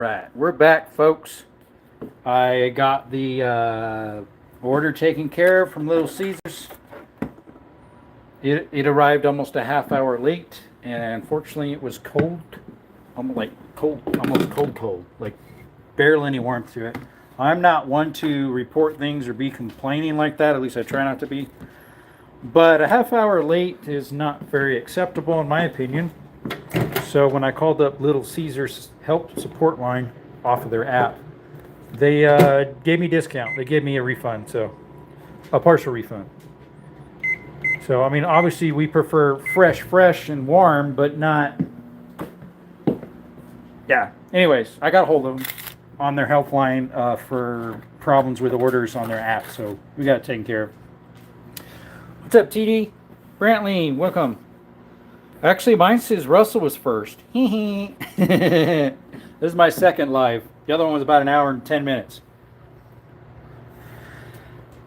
Right, we're back, folks. I got the order taken care of from Little Caesars. It arrived almost a half hour late, and unfortunately, it was cold. I'm like cold, almost cold, like barely any warmth to it. I'm not one to report things or be complaining like that. At least I try not to be. But a half hour late is not very acceptable, in my opinion. So when I called up Little Caesars help support line off of their app, they gave me a discount. They gave me a refund, so a partial refund. So I mean, obviously we prefer fresh, and warm, but not. Yeah. Anyways, I got a hold of them on their helpline for problems with orders on their app, so we got it taken care of. What's up, TD? Brantley, welcome. Actually, mine says Russell was first. This is my second live. The other one was about an hour and 10 minutes.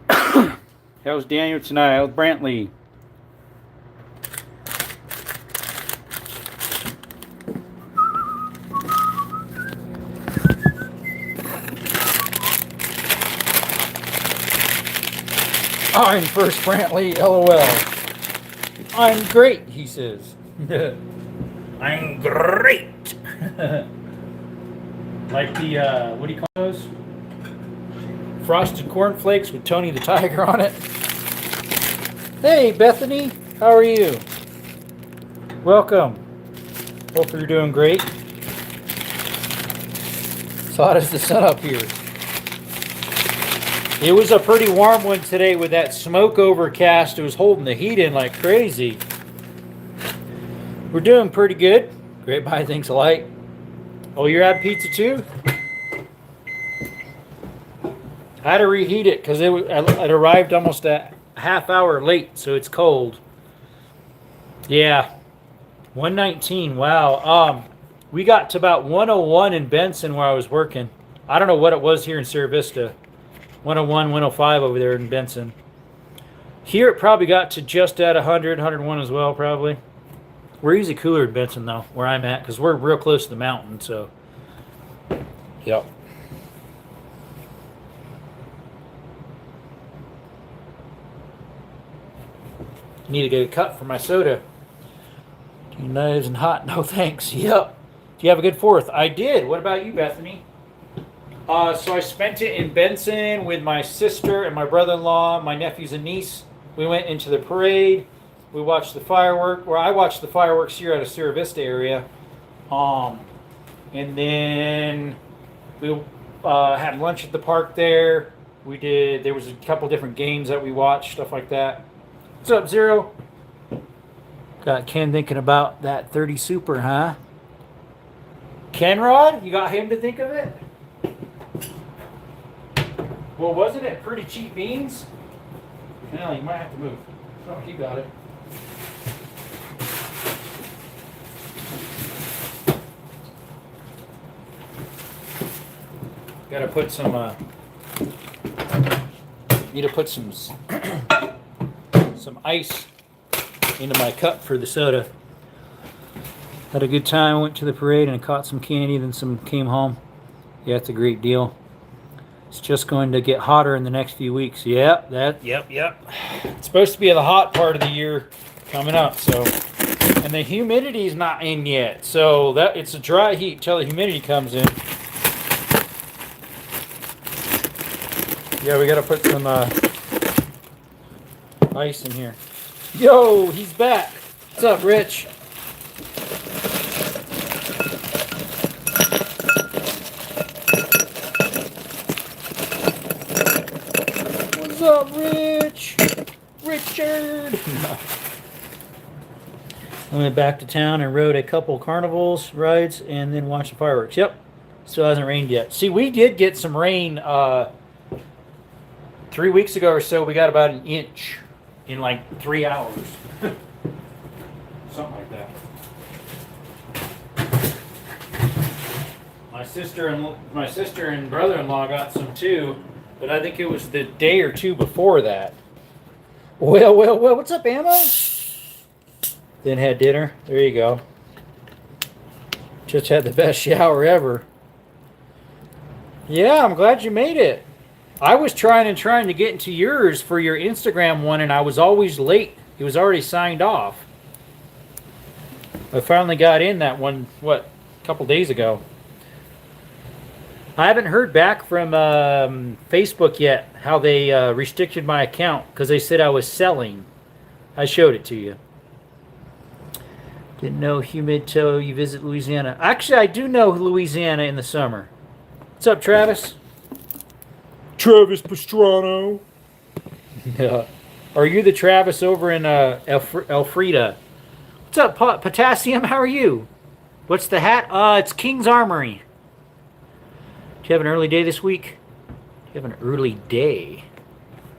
How's Daniel tonight? How's Brantley? I'm first, Brantley. LOL. I'm great, he says. I'm great. Like the, what do you call those? Frosted cornflakes with Tony the Tiger on it. Hey, Bethany. How are you? Welcome. Hope you're doing great. It's hot as the sun up here. It was a pretty warm one today with that smoke overcast. It was holding the heat in like crazy. We're doing pretty good. Great Buy thinks alike. Oh, you're having pizza too? I had to reheat it because it arrived almost a half hour late, so it's cold. Yeah, 119. Wow. We got to about 101 in Benson where I was working. I don't know what it was here in Sierra Vista. 101, 105 over there in Benson. Here it probably got to just at 100, 101 as well, probably. We're easy cooler in Benson, though, where I'm at, because we're real close to the mountain, so. Yep. Need to get a cup for my soda. Too nice and hot. No thanks. Yep. Do you have a good 4th? I did. What about you, Bethany? So I spent it in Benson with my sister and my brother-in-law, my nephews and niece. We went into the parade. We watched the fireworks. Well, I watched the fireworks here at a Sierra Vista area. And then we had lunch at the park there. There was a couple different games that we watched, stuff like that. What's up, Zero? Got Ken thinking about that 30 Super, huh? Kenrod? You got him to think of it? Well, wasn't it pretty cheap beans? Now you might have to move. Oh, he got it. Gotta put some, need to put some, some ice into my cup for the soda. Had a good time, went to the parade and caught some candy, then some came home. Yeah, it's a great deal. It's just going to get hotter in the next few weeks. Yep. It's supposed to be the hot part of the year coming up, so. And the humidity's not in yet, so that it's a dry heat till the humidity comes in. Yeah, we gotta put some ice in here. Yo, he's back. What's up, Rich? What's up, Rich? Richard. I went back to town and rode a couple carnivals rides and then watched the fireworks. Yep. Still hasn't rained yet. See, we did get some rain 3 weeks ago or so. We got about an inch in like 3 hours. Something like that. My sister and brother-in-law got some too, but I think it was the day or two before that. Well, what's up, Ammo? Then had dinner. There you go. Just had the best shower ever. Yeah, I'm glad you made it. I was trying to get into yours for your Instagram one, and I was always late. It was already signed off. I finally got in that one, what, a couple days ago. I haven't heard back from Facebook yet how they restricted my account because they said I was selling. I showed it to you. Didn't know humid till you visit Louisiana. Actually, I do know Louisiana in the summer. What's up, Travis? Travis Pastrano. Yeah. Are you the Travis over in Elfrida? What's up, Potassium? How are you? What's the hat? It's King's Armory. Do you have an early day this week? Do you have an early day?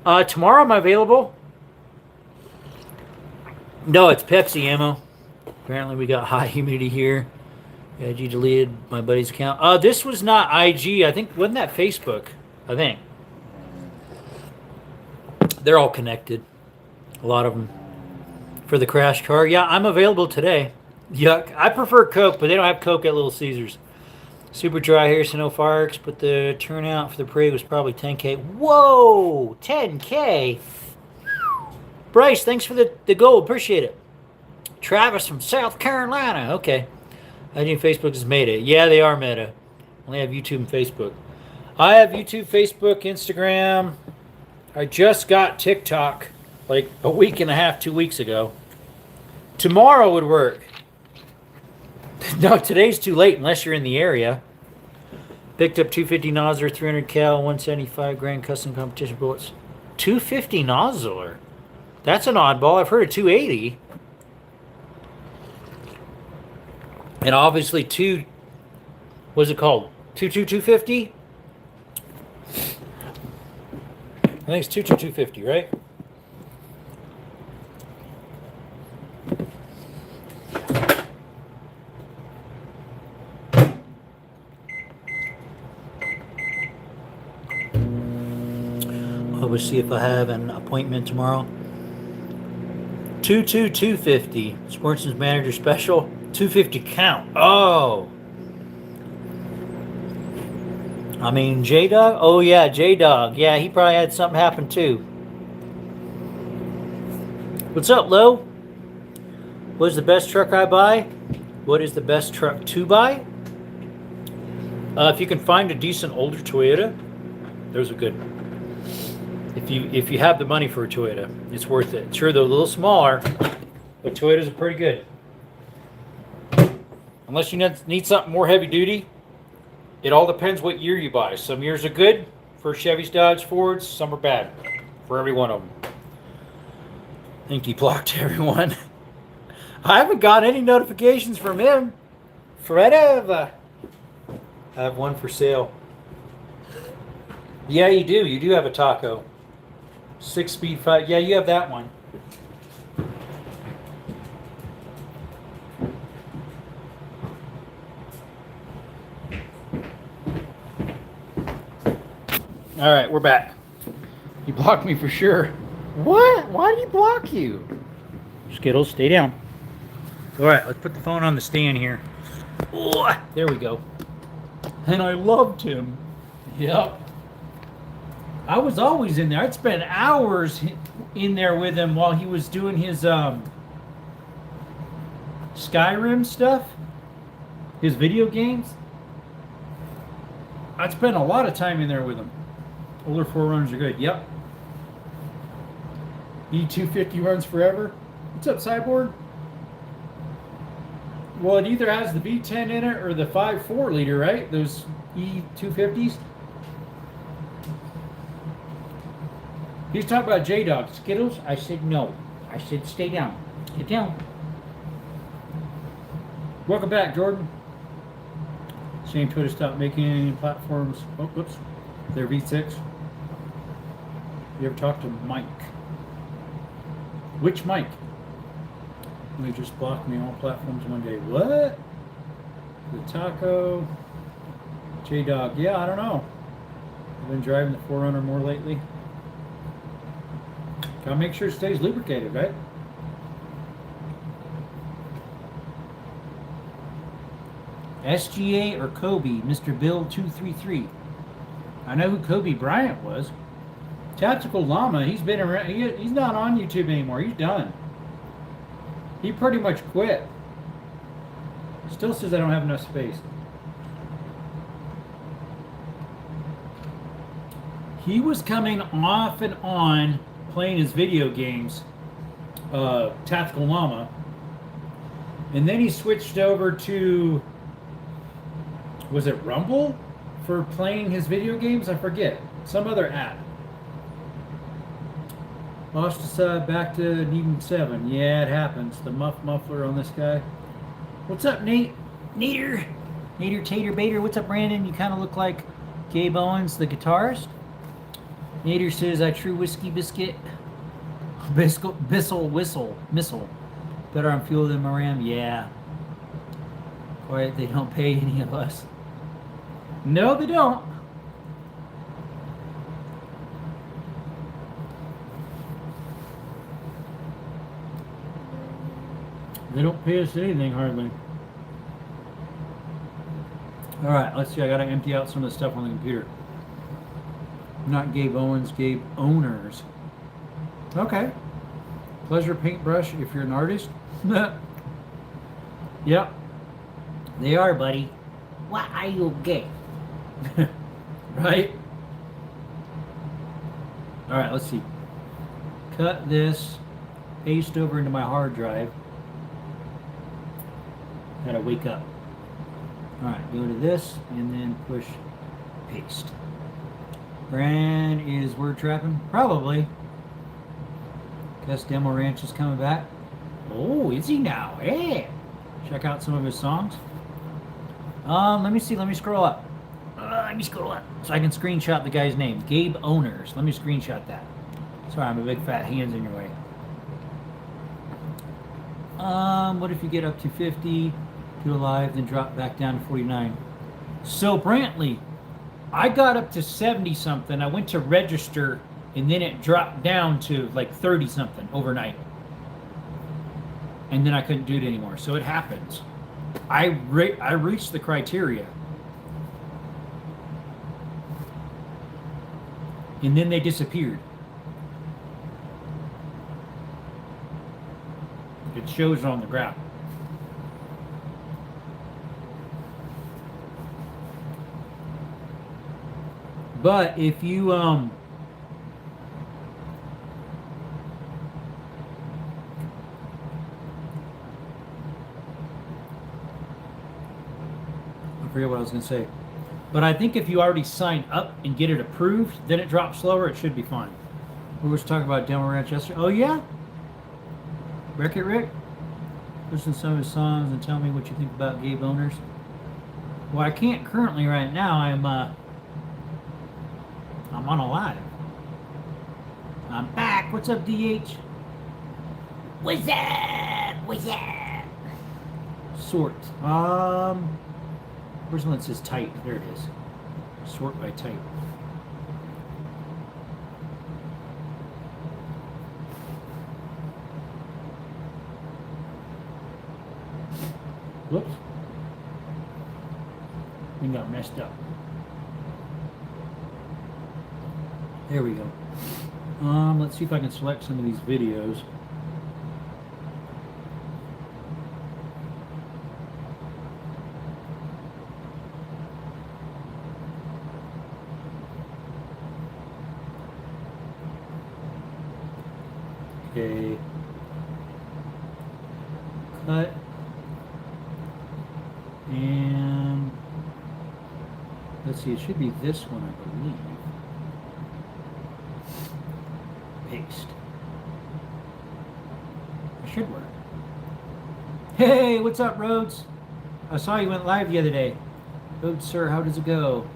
Tomorrow I'm available. No, it's Pepsi ammo. Apparently we got high humidity here. IG deleted my buddy's account. This was not IG. I think, wasn't that Facebook? I think. They're all connected. A lot of them. For the crash car. Yeah, I'm available today. Yuck. I prefer Coke, but they don't have Coke at Little Caesars. Super dry here, so no fireworks, but the turnout for the parade was probably 10K. Whoa! 10K? Bryce, thanks for the gold. Appreciate it. Travis from South Carolina. Okay. I think Facebook has made it. Yeah, they are meta. Only have YouTube and Facebook. I have YouTube, Facebook, Instagram. I just got TikTok like a week and a half, 2 weeks ago. Tomorrow would work. No, today's too late unless you're in the area. Picked up 250 Nosler, 300 cal, 175 grand custom competition bullets. 250 Nosler? That's an oddball. I've heard of 280. And obviously what's it called? 250? I think it's 250, right? We'll see if I have an appointment tomorrow. 250. Sportsman's manager special. 250 count. Oh. I mean, J-Dog? Oh, yeah, J-Dog. Yeah, he probably had something happen, too. What's up, Lo? What is the best truck I buy? What is the best truck to buy? If you can find a decent older Toyota, those are good. If you have the money for a Toyota, it's worth it. Sure, they're a little smaller, but Toyotas are pretty good. Unless you need something more heavy duty, it all depends what year you buy. Some years are good for Chevys, Dodge, Fords. Some are bad for every one of them. I think he blocked everyone. I haven't got any notifications from him. I have one for sale. Yeah, you do. You do have a Taco. 6-speed 5. Yeah, you have that one. All right, we're back. You blocked me for sure. What? Why did he block you? Skittles, stay down. All right, let's put the phone on the stand here. Oh, there we go. And I loved him. Yep. I was always in there. I'd spend hours in there with him while he was doing his Skyrim stuff, his video games. I'd spend a lot of time in there with him. Older 4Runners are good. Yep. E250 runs forever. What's up, Cyborg? Well, it either has the V10 in it or the 5.4 liter, right? Those E250s. He's talking about J-Dog. Skittles? I said no. I said stay down. Get down. Welcome back, Jordan. Same Twitter stopped making platforms. Oh, whoops. They're V6. You ever talk to Mike? Which Mike? They just blocked me on all platforms one day. What? The Taco. J-Dog. Yeah, I don't know. I've been driving the 4Runner more lately. Gotta make sure it stays lubricated, right? SGA or Kobe, Mr. Bill 233. I know who Kobe Bryant was. Tactical Llama, he's been around. He's not on YouTube anymore. He's done. He pretty much quit. Still says I don't have enough space. He was coming off and on playing his video games, Tactical Llama, and then he switched over to, was it Rumble for playing his video games? I forget. Some other app. Lost his side back to needing 7. Yeah, it happens. The muffler on this guy. What's up, Nate? Nader, Tater, Bader. What's up, Brandon? You kind of look like Gabe Owens, the guitarist. Nader says, I true whiskey biscuit. Bissell missile. Better on fuel than Moran. Yeah. Quiet, they don't pay any of us. No, they don't. They don't pay us anything, hardly. All right, let's see. I got to empty out some of the stuff on the computer. Not Gabe Owens, Gabe Owners. Okay. Pleasure paintbrush if you're an artist. Yep. They are, buddy. Why are you gay? Right? All right, let's see. Cut this, paste over into my hard drive. Gotta wake up. All right, go to this and then push paste. Brand is word trapping? Probably. Guess Demo Ranch is coming back. Oh, is he now? Hey! Check out some of his songs. Let me see. Let me scroll up. So I can screenshot the guy's name. Gabe Owners. Let me screenshot that. Sorry, I'm a big fat hands in your way. What if you get up to 50, do alive, then drop back down to 49? So, Brantley, I got up to 70 something. I went to register, and then it dropped down to like 30 something overnight. And then I couldn't do it anymore. So it happens. I reached the criteria. And then they disappeared. It shows on the graph. But if you I forget what I was going to say. But I think if you already sign up and get it approved, then it drops slower. It should be fine. We were talking about Demo Ranch yesterday. Oh, yeah? Wreck It Rick? Listen to some of his songs and tell me what you think about Gabe Owners. Well, I can't currently right now. I'm on a live. I'm back. What's up, DH? What's up? What's up? Sort. Where's the one that says type? There it is. Sort by type. Whoops. We got messed up. There we go. Let's see if I can select some of these videos. Okay. Cut. And let's see, it should be this one, I believe. Paste. It should work. Hey, what's up, Rhodes? I saw you went live the other day. Rhodes, sir, how does it go?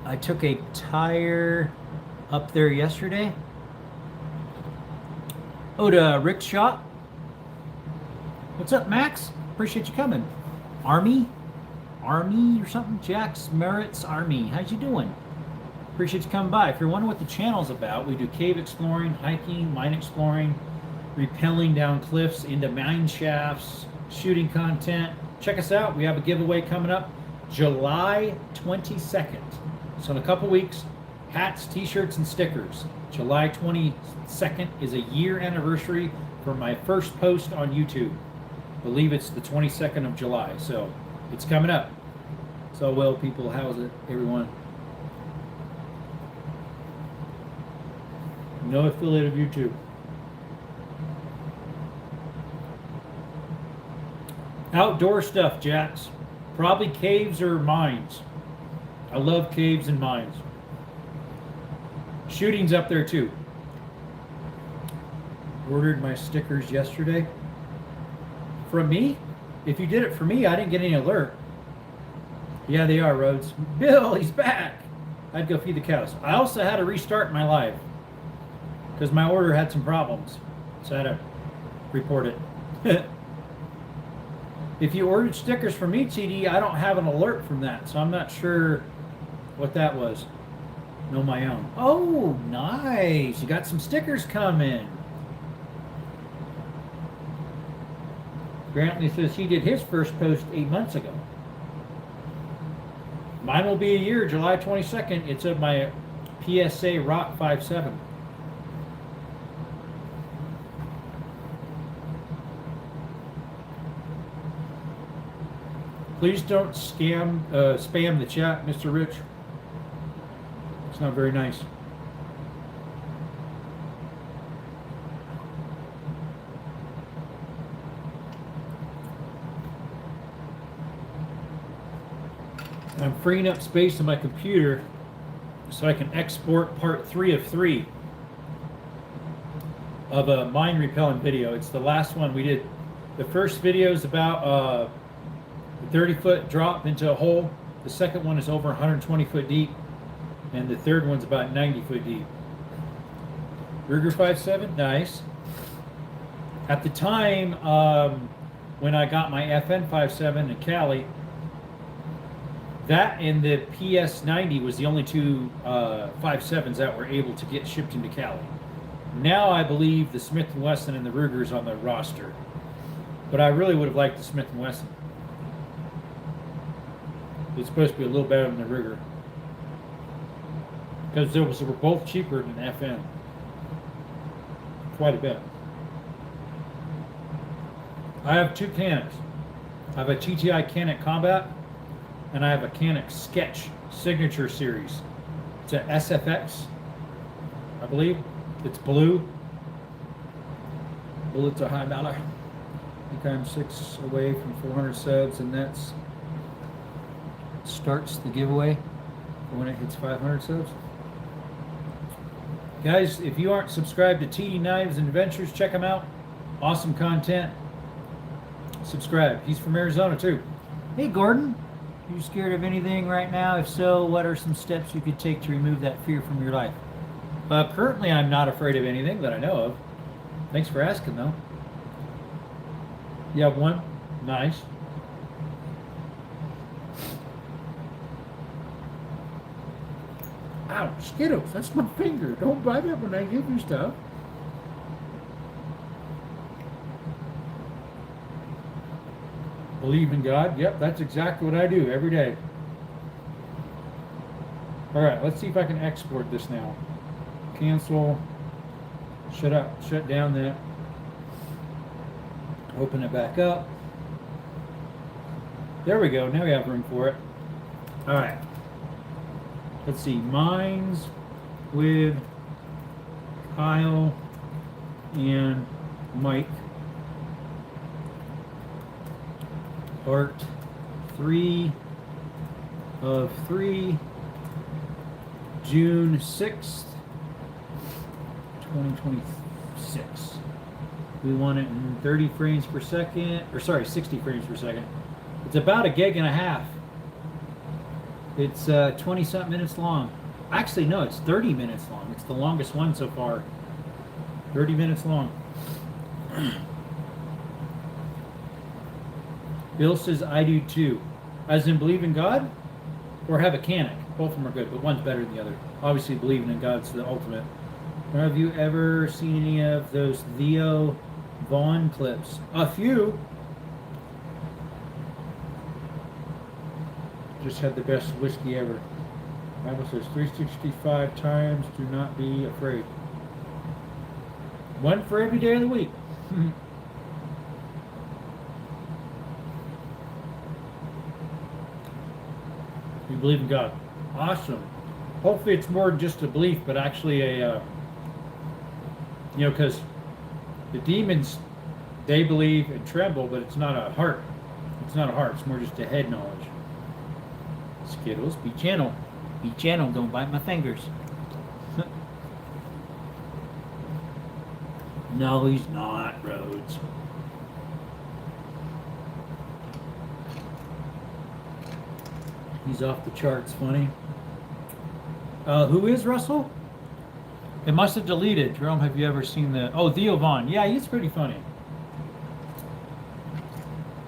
I took a tire up there yesterday. Oh, to Rick's shop. What's up, Max? Appreciate you coming. Army or something? Jack's Merritt's Army. How's you doing? Appreciate you coming by. If you're wondering what the channel's about, we do cave exploring, hiking, mine exploring, rappelling down cliffs into mine shafts, shooting content. Check us out. We have a giveaway coming up. July 22nd. So in a couple weeks, hats, t-shirts, and stickers. July 22nd is a year anniversary for my first post on YouTube. I believe it's the 22nd of July, so it's coming up. So well, people, how's it, everyone? No affiliate of YouTube. Outdoor stuff, Jax. Probably caves or mines. I love caves and mines. Shooting's up there too. Ordered my stickers yesterday. From me? If you did it for me, I didn't get any alert. Yeah, they are, Rhodes. Bill, he's back. I'd go feed the cows. I also had to restart my live because my order had some problems. So I had to report it. If you ordered stickers from me, TD, I don't have an alert from that, so I'm not sure what that was. Know my own. Oh, nice. You got some stickers coming. Grantley says he did his first post 8 months ago. Mine will be a year, July 22nd. It's of my PSA Rock 5.7. Please don't spam the chat, Mr. Rich. It's not very nice. I'm freeing up space on my computer so I can export part 3 of 3 of a mine repellent video. It's the last one we did. The first video is about a 30-foot drop into a hole. The second one is over 120 foot deep. And the third one's about 90 foot deep. Ruger 5.7, nice. At the time when I got my FN 5.7 in Cali, that and the PS90 was the only two 5.7s that were able to get shipped into Cali. Now I believe the Smith & Wesson and the Ruger's on the roster. But I really would have liked the Smith & Wesson. It's supposed to be a little better than the Ruger. Because they were both cheaper than FN. Quite a bit. I have two Canics. I have a TTI Canic Combat, and I have a Canic Sketch Signature Series. It's a SFX, I believe. It's blue. Bullets are high dollar. I think I'm 6 away from 400 subs, and that's starts the giveaway when it hits 500 subs. Guys, if you aren't subscribed to TD Knives and Adventures, check him out. Awesome content. Subscribe. He's from Arizona too. Hey Gordon, are you scared of anything right now? If so, what are some steps you could take to remove that fear from your life? Currently, I'm not afraid of anything that I know of. Thanks for asking though. You have one? Nice. Ow, Skittles, that's my finger. Don't bite it when I give you stuff. Believe in God. Yep, that's exactly what I do every day. All right, let's see if I can export this now. Cancel. Shut down that. Open it back up. There we go. Now we have room for it. All right. Let's see, mines with Kyle and Mike. Part 3 of 3, June 6th, 2026. We want it in 30 frames per second, or sorry, 60 frames per second. It's about a gig and a half. It's 20-something minutes long. Actually, no, it's 30 minutes long. It's the longest one so far. 30 minutes long. Bill says, I do too. As in believe in God or have a Canic. Both of them are good, but one's better than the other. Obviously, believing in God's the ultimate. Have you ever seen any of those Theo Vaughn clips? A few. Just had the best whiskey ever. Bible says 365 times, do not be afraid. One for every day of the week. We believe in God. Awesome. Hopefully it's more than just a belief, but actually a, because the demons, they believe and tremble, but it's not a heart. It's not a heart. It's more just a head knowledge. Skittles, be gentle. Be gentle. Don't bite my fingers. No, he's not, Rhodes. He's off the charts funny. Who is Russell? It must have deleted. Jerome, have you ever seen the... Oh, Theo Vaughn. Yeah, he's pretty funny.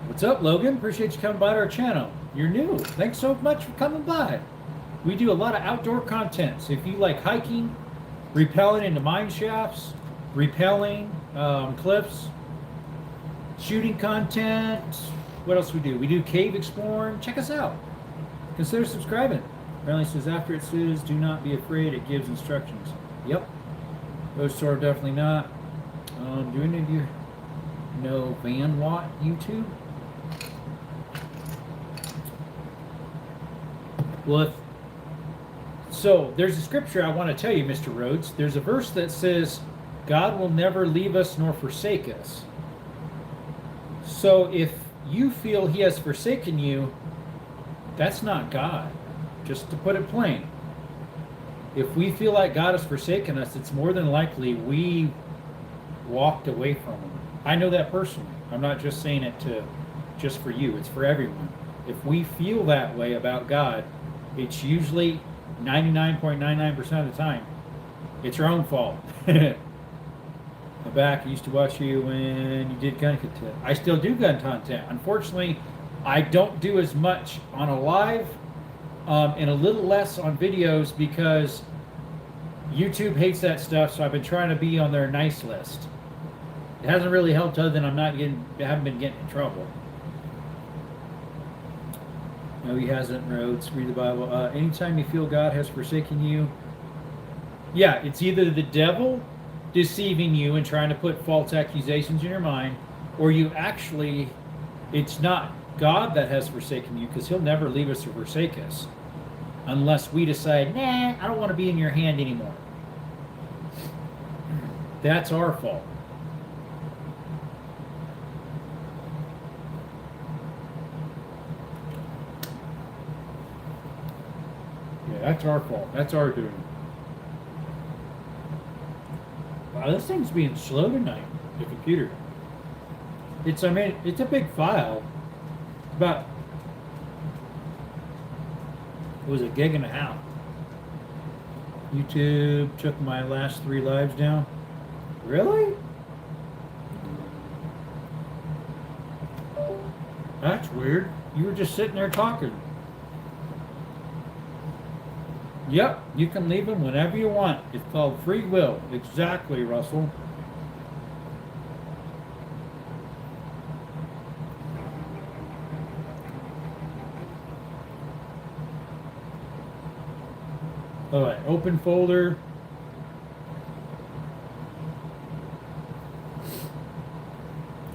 What's up, Logan? Appreciate you coming by to our channel. You're new. Thanks so much for coming by. We do a lot of outdoor content. So if you like hiking, rappelling into mine shafts, rappelling cliffs, shooting content, what else we do? We do cave exploring. Check us out. Consider subscribing. Apparently says after it says do not be afraid, it gives instructions. Yep. Those two are definitely not. Do any of you know Van Watt YouTube? Well, so there's a scripture I want to tell you, Mr. Rhodes. There's a verse that says, God will never leave us nor forsake us. So if you feel he has forsaken you, that's not God. Just to put it plain. If we feel like God has forsaken us, it's more than likely we walked away from him. I know that personally. I'm not just saying it just for you. It's for everyone. If we feel that way about God, it's usually 99.99% of the time, it's your own fault. Back, I used to watch you when you did gun content. I still do gun content. Unfortunately, I don't do as much on a live and a little less on videos because YouTube hates that stuff, so I've been trying to be on their nice list. It hasn't really helped other than I haven't been getting in trouble. No, he hasn't, Rhodes. Read the Bible. Anytime you feel God has forsaken you, yeah, it's either the devil deceiving you and trying to put false accusations in your mind, or you actually, it's not God that has forsaken you, because he'll never leave us or forsake us unless we decide, nah, I don't want to be in your hand anymore. That's our fault. Yeah, that's our fault. That's our doing. Wow, this thing's being slow tonight, the computer. It's a big file. About, it was a gig and a half. YouTube took my last 3 lives down. Really? That's weird. You were just sitting there talking. Yep, you can leave them whenever you want. It's called free will. Exactly, Russell. All right, open folder.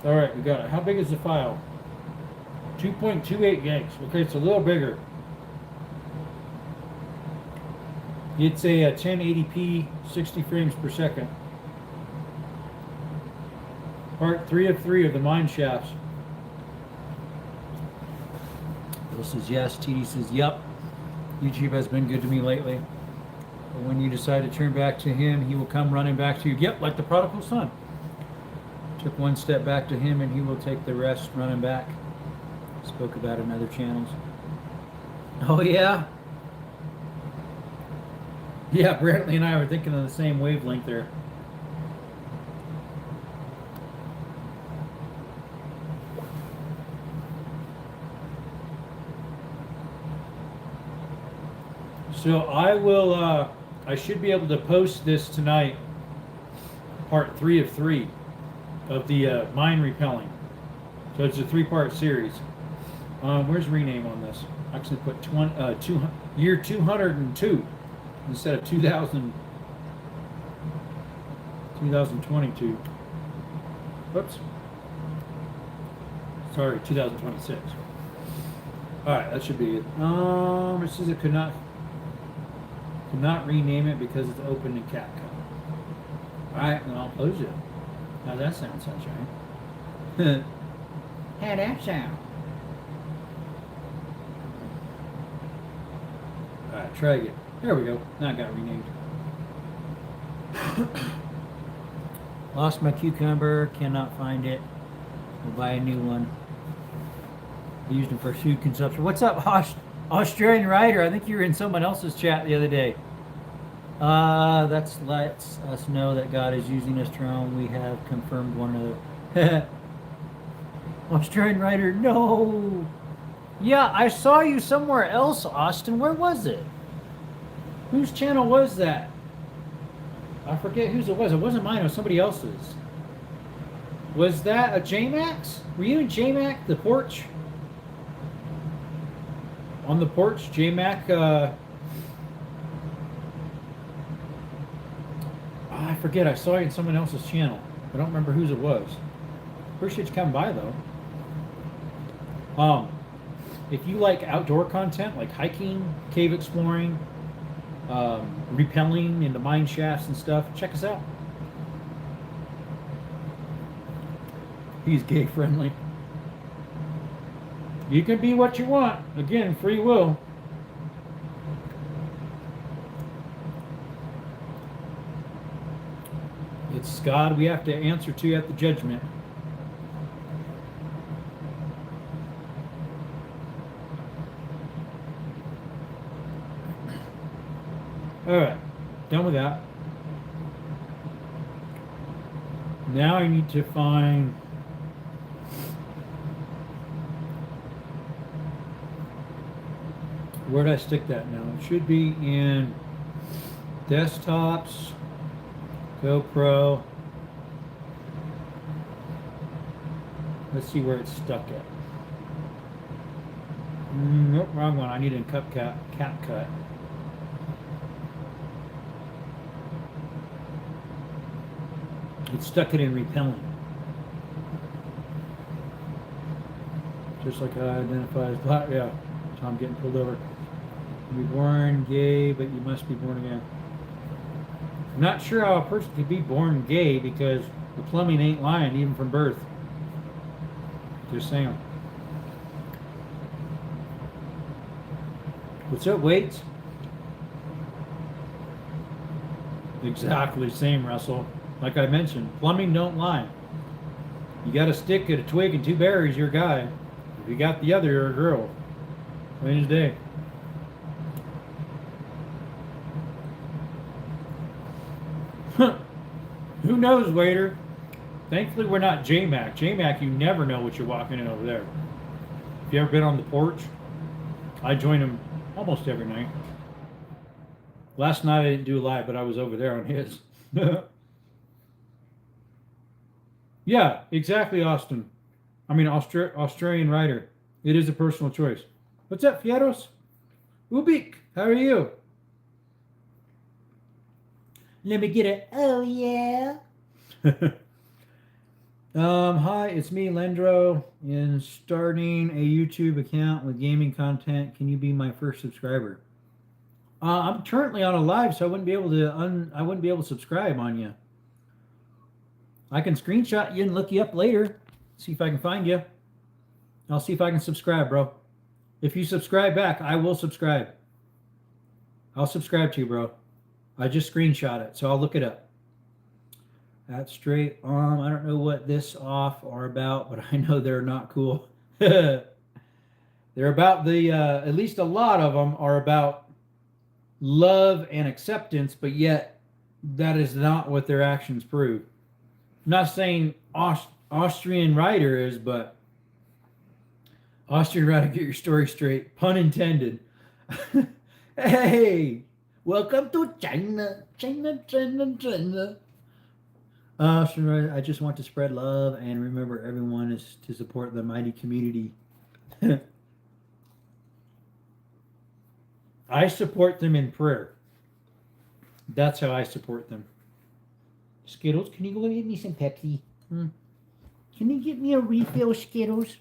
All right, we got it. How big is the file? 2.28 gigs. Okay, it's a little bigger. It's a 1080p, 60 frames per second. Part 3 of 3 of the mine shafts. Bill says yes. TD says yep. YouTube has been good to me lately. But when you decide to turn back to him, he will come running back to you. Yep, like the prodigal son. Took one step back to him and he will take the rest running back. Spoke about it in other channels. Oh yeah? Yeah, Brantley and I were thinking of the same wavelength there. So I will, I should be able to post this tonight, part 3 of 3 of the mine repelling. So it's a 3-part series. Where's rename on this? Actually put 202 instead of 2022. Whoops. Sorry, 2026. All right, that should be it. It says it could not rename it because it's open to CapCut. All right, then I'll close it. How that sound, sunshine? How that sound? All right, try again. There we go. Now it got renamed. Lost my cucumber. Cannot find it. We'll buy a new one. Used them for food consumption. What's up, Australian Rider? I think you were in someone else's chat the other day. That lets us know that God is using us to own. We have confirmed one another. Australian Rider, no. Yeah, I saw you somewhere else, Austin. Where was it? Whose channel was that? I forget whose it was. It wasn't mine. It was somebody else's. Was that a JMax? Were you in JMac, the porch? On the porch, JMac, I forget. I saw you in someone else's channel. I don't remember whose it was. Appreciate you coming by, though. If you like outdoor content, like hiking, cave exploring, rappelling into mine shafts and stuff, check us out. He's gay friendly. You can be what you want. Again, free will. It's God we have to answer to at the judgment. All right, done with that. Now I need to find where did I stick that now? It should be in desktops, GoPro. Let's see where it's stuck at. Nope, wrong one. I need it in CapCut. It's stuck it in repelling. Just like I identify as black. Yeah, so I'm getting pulled over. You're born gay, but you must be born again. I'm not sure how a person could be born gay because the plumbing ain't lying even from birth. Just saying. What's up, weights? Exactly, same, Russell. Like I mentioned, plumbing don't lie. You got a stick and a twig and two berries, you're a guy. If you got the other, you're a girl. Plain as day. Who knows, waiter? Thankfully, we're not JMac. JMac, you never know what you're walking in over there. If you ever been on the porch, I join him almost every night. Last night I didn't do a live, but I was over there on his. Yeah, exactly, Austin. I mean, Australian Rider. It is a personal choice. What's up, Fieros? Ubik, how are you? Let me get it. Oh, yeah. Hi, it's me, Lendro. In starting a YouTube account with gaming content, can you be my first subscriber? I'm currently on a live, so I wouldn't be able to subscribe on you. I can screenshot you and look you up later. See if I can find you. I'll see if I can subscribe, bro. If you subscribe back, I will subscribe. I'll subscribe to you, bro. I just screenshot it, so I'll look it up. That's straight on. I don't know what this off are about, but I know they're not cool. They're about the, at least a lot of them are about love and acceptance, but yet that is not what their actions prove. I'm not saying Austrian Rider is, but Austrian Rider, get your story straight. Pun intended. Hey, welcome to China. Austrian Rider, I just want to spread love and remember everyone is to support the mighty community. I support them in prayer. That's how I support them. Skittles, can you go get me some Pepsi? Can you get me a refill, Skittles?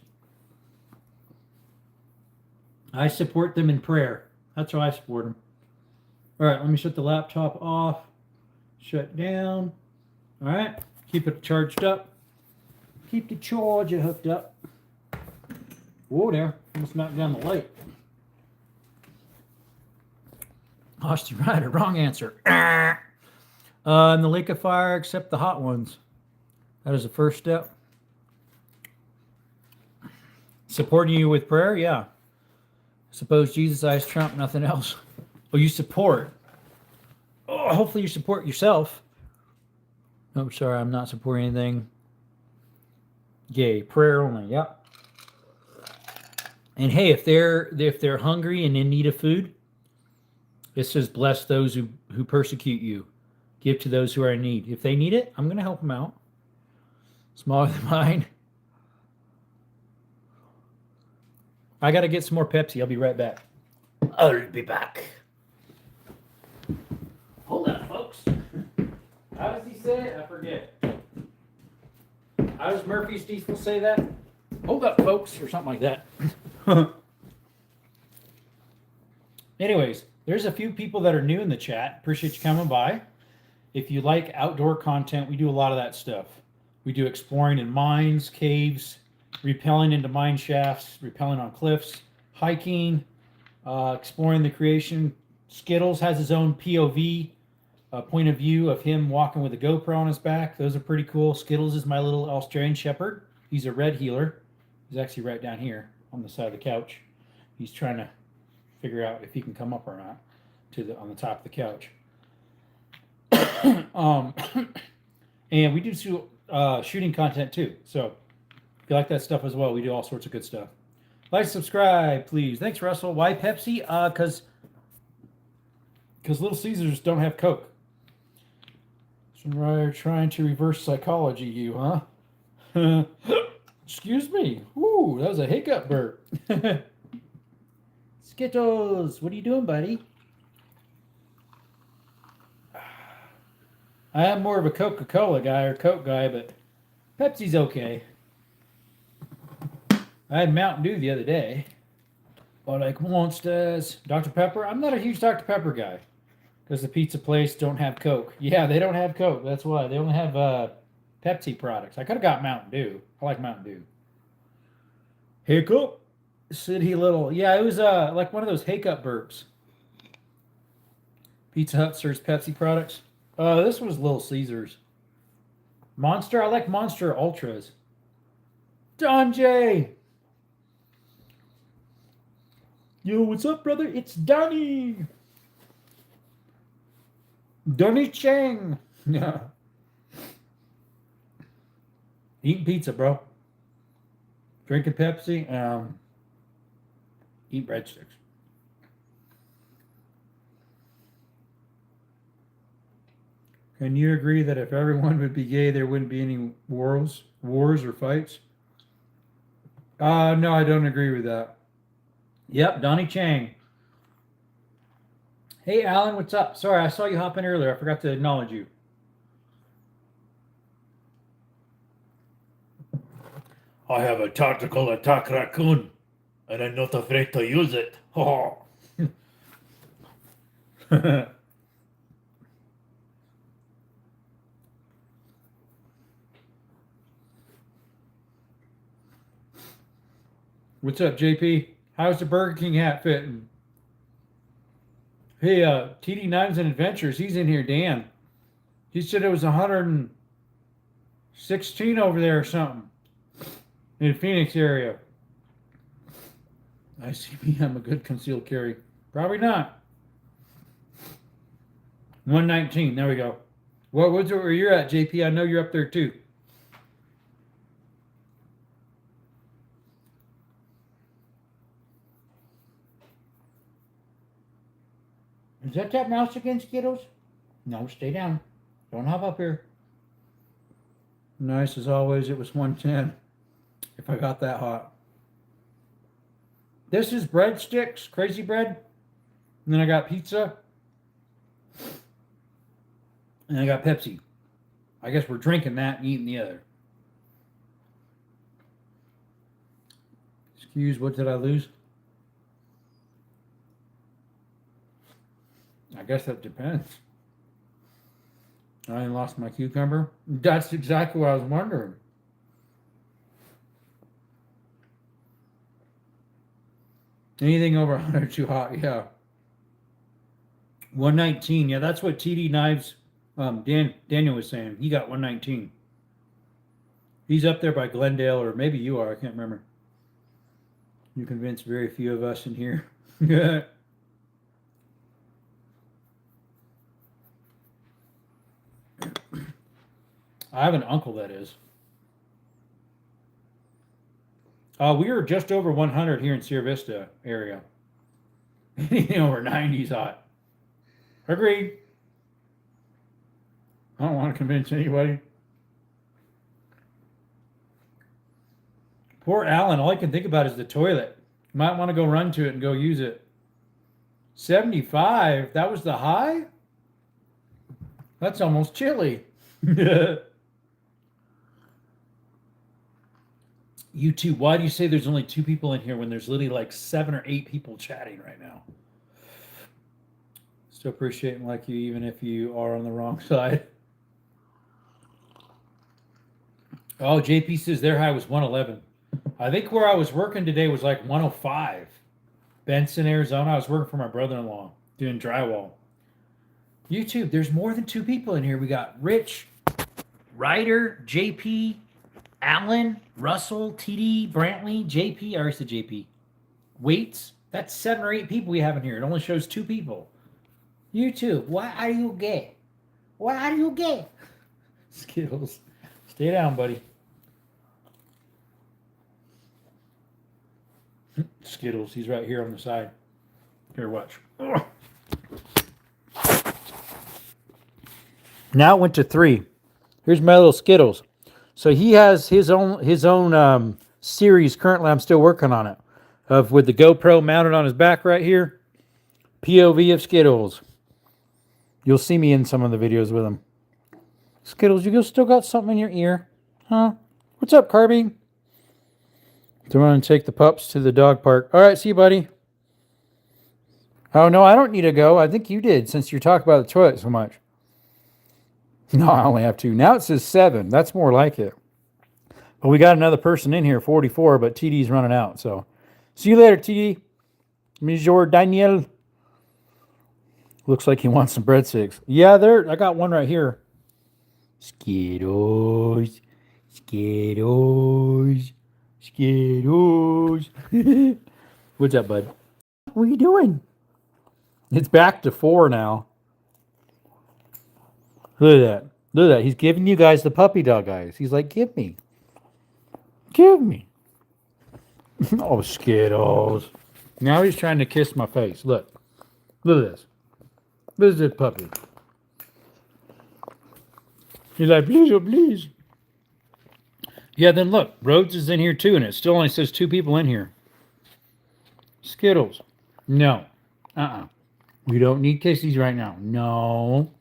I support them in prayer. That's how I support them. All right, let me shut the laptop off. Shut down. All right, keep it charged up. Keep the charger hooked up. Whoa there, almost knocked down the light. Austin Ryder, wrong answer. In the lake of fire, except the hot ones. That is the first step. Supporting you with prayer, yeah. Suppose Jesus eyes Trump, nothing else. Oh, you support. Oh, hopefully you support yourself. Oh, sorry, I'm not supporting anything. Gay, prayer only. Yep. And hey, if they're hungry and in need of food, it says bless those who persecute you. Give to those who are in need. If they need it, I'm going to help them out. Smaller than mine. I got to get some more Pepsi. I'll be right back. I'll be back. Hold on, folks. How does he say it? I forget. How does Murphy Diesel say that? Hold up, folks, or something like that. Anyways, there's a few people that are new in the chat. Appreciate you coming by. If you like outdoor content, we do a lot of that stuff. We do exploring in mines, caves, rappelling into mine shafts, rappelling on cliffs, hiking, exploring the creation. Skittles has his own POV, point of view of him walking with a GoPro on his back. Those are pretty cool. Skittles is my little Australian Shepherd. He's a red heeler. He's actually right down here on the side of the couch. He's trying to figure out if he can come up or not on the top of the couch. And we do shooting content too. So if you like that stuff as well, we do all sorts of good stuff. Like, subscribe, please. Thanks, Russell. Why Pepsi? Because Little Caesars don't have Coke. So trying to reverse psychology, you, huh? Excuse me. Ooh, that was a hiccup burp. Skittles, what are you doing, buddy? I am more of a Coca-Cola guy or Coke guy, but Pepsi's okay. I had Mountain Dew the other day. But like Monsters. Dr. Pepper? I'm not a huge Dr. Pepper guy. Because the pizza place don't have Coke. Yeah, they don't have Coke. That's why. They only have Pepsi products. I could have got Mountain Dew. I like Mountain Dew. Hiccup? City Little. Yeah, it was like one of those hiccup burps. Pizza Hut serves Pepsi products. This was Little Caesars. Monster? I like Monster Ultras. Don J! Yo, what's up, brother? It's Donnie! Donnie Chang! Yeah. Eating pizza, bro. Drinking Pepsi. Eat breadsticks. Can you agree that if everyone would be gay, there wouldn't be any wars or fights? No, I don't agree with that. Yep, Donnie Chang. Hey, Alan, what's up? Sorry, I saw you hop in earlier. I forgot to acknowledge you. I have a tactical attack raccoon, and I'm not afraid to use it. Oh. What's up, JP? How's the Burger King hat fitting? Hey, TD Knives and Adventures, he's in here, Dan. He said it was 116 over there or something in the Phoenix area. I see me, I'm a good concealed carry. Probably not. 119, there we go. What's where you're at, JP? I know you're up there too. Is that mouse again, Skittles? No, stay down. Don't hop up here. Nice as always. It was 110. If I got that hot. This is breadsticks, crazy bread. And then I got pizza. And I got Pepsi. I guess we're drinking that and eating the other. Excuse, what did I lose? I guess that depends. I lost my cucumber. That's exactly what I was wondering. Anything over 100 too hot, yeah. 119, yeah, that's what TD Knives, Daniel was saying. He got 119. He's up there by Glendale, or maybe you are, I can't remember. You convinced very few of us in here. I have an uncle that is. We are just over 100 here in Sierra Vista area. Anything over 90 is hot. Agreed. I don't want to convince anybody. Poor Alan, all I can think about is the toilet. Might want to go run to it and go use it. 75, that was the high? That's almost chilly. You too. Why do you say there's only 2 people in here when there's literally like 7 or 8 people chatting right now? Still appreciate and like you even if you are on the wrong side. Oh, JP says their high was 111. I think where I was working today was like 105. Benson, Arizona. I was working for my brother-in-law doing drywall. YouTube, there's more than 2 people in here. We got Rich, Ryder, JP, Alan, Russell, TD, Brantley, JP. I already said JP. Waits. That's 7 or 8 people we have in here. It only shows 2 people. YouTube, what are you gay? What are you gay? Skittles. Stay down, buddy. Skittles. He's right here on the side. Here, watch. Ugh. Now it went to 3. Here's my little Skittles. So he has his own series. Currently, I'm still working on it. Of with the GoPro mounted on his back right here. POV of Skittles. You'll see me in some of the videos with him. Skittles, you still got something in your ear? Huh? What's up, Carby? To run and take the pups to the dog park. All right, see you, buddy. Oh, no, I don't need to go. I think you did, since you're talking about the toilet so much. No, I only have 2. Now it says 7. That's more like it. But we got another person in here, 44, but TD's running out. So, see you later, TD. Monsieur Daniel. Looks like he wants some breadsticks. Yeah, I got one right here. Skittles. Skittles. Skittles. What's up, bud? What are you doing? It's back to 4 now. Look at that. Look at that. He's giving you guys the puppy dog eyes. He's like, give me. Give me. Oh, Skittles. Now he's trying to kiss my face. Look. Look at this. This is a puppy. He's like, please, oh, please. Yeah, then look. Rhodes is in here too, and it still only says 2 people in here. Skittles. No. We don't need kisses right now. No.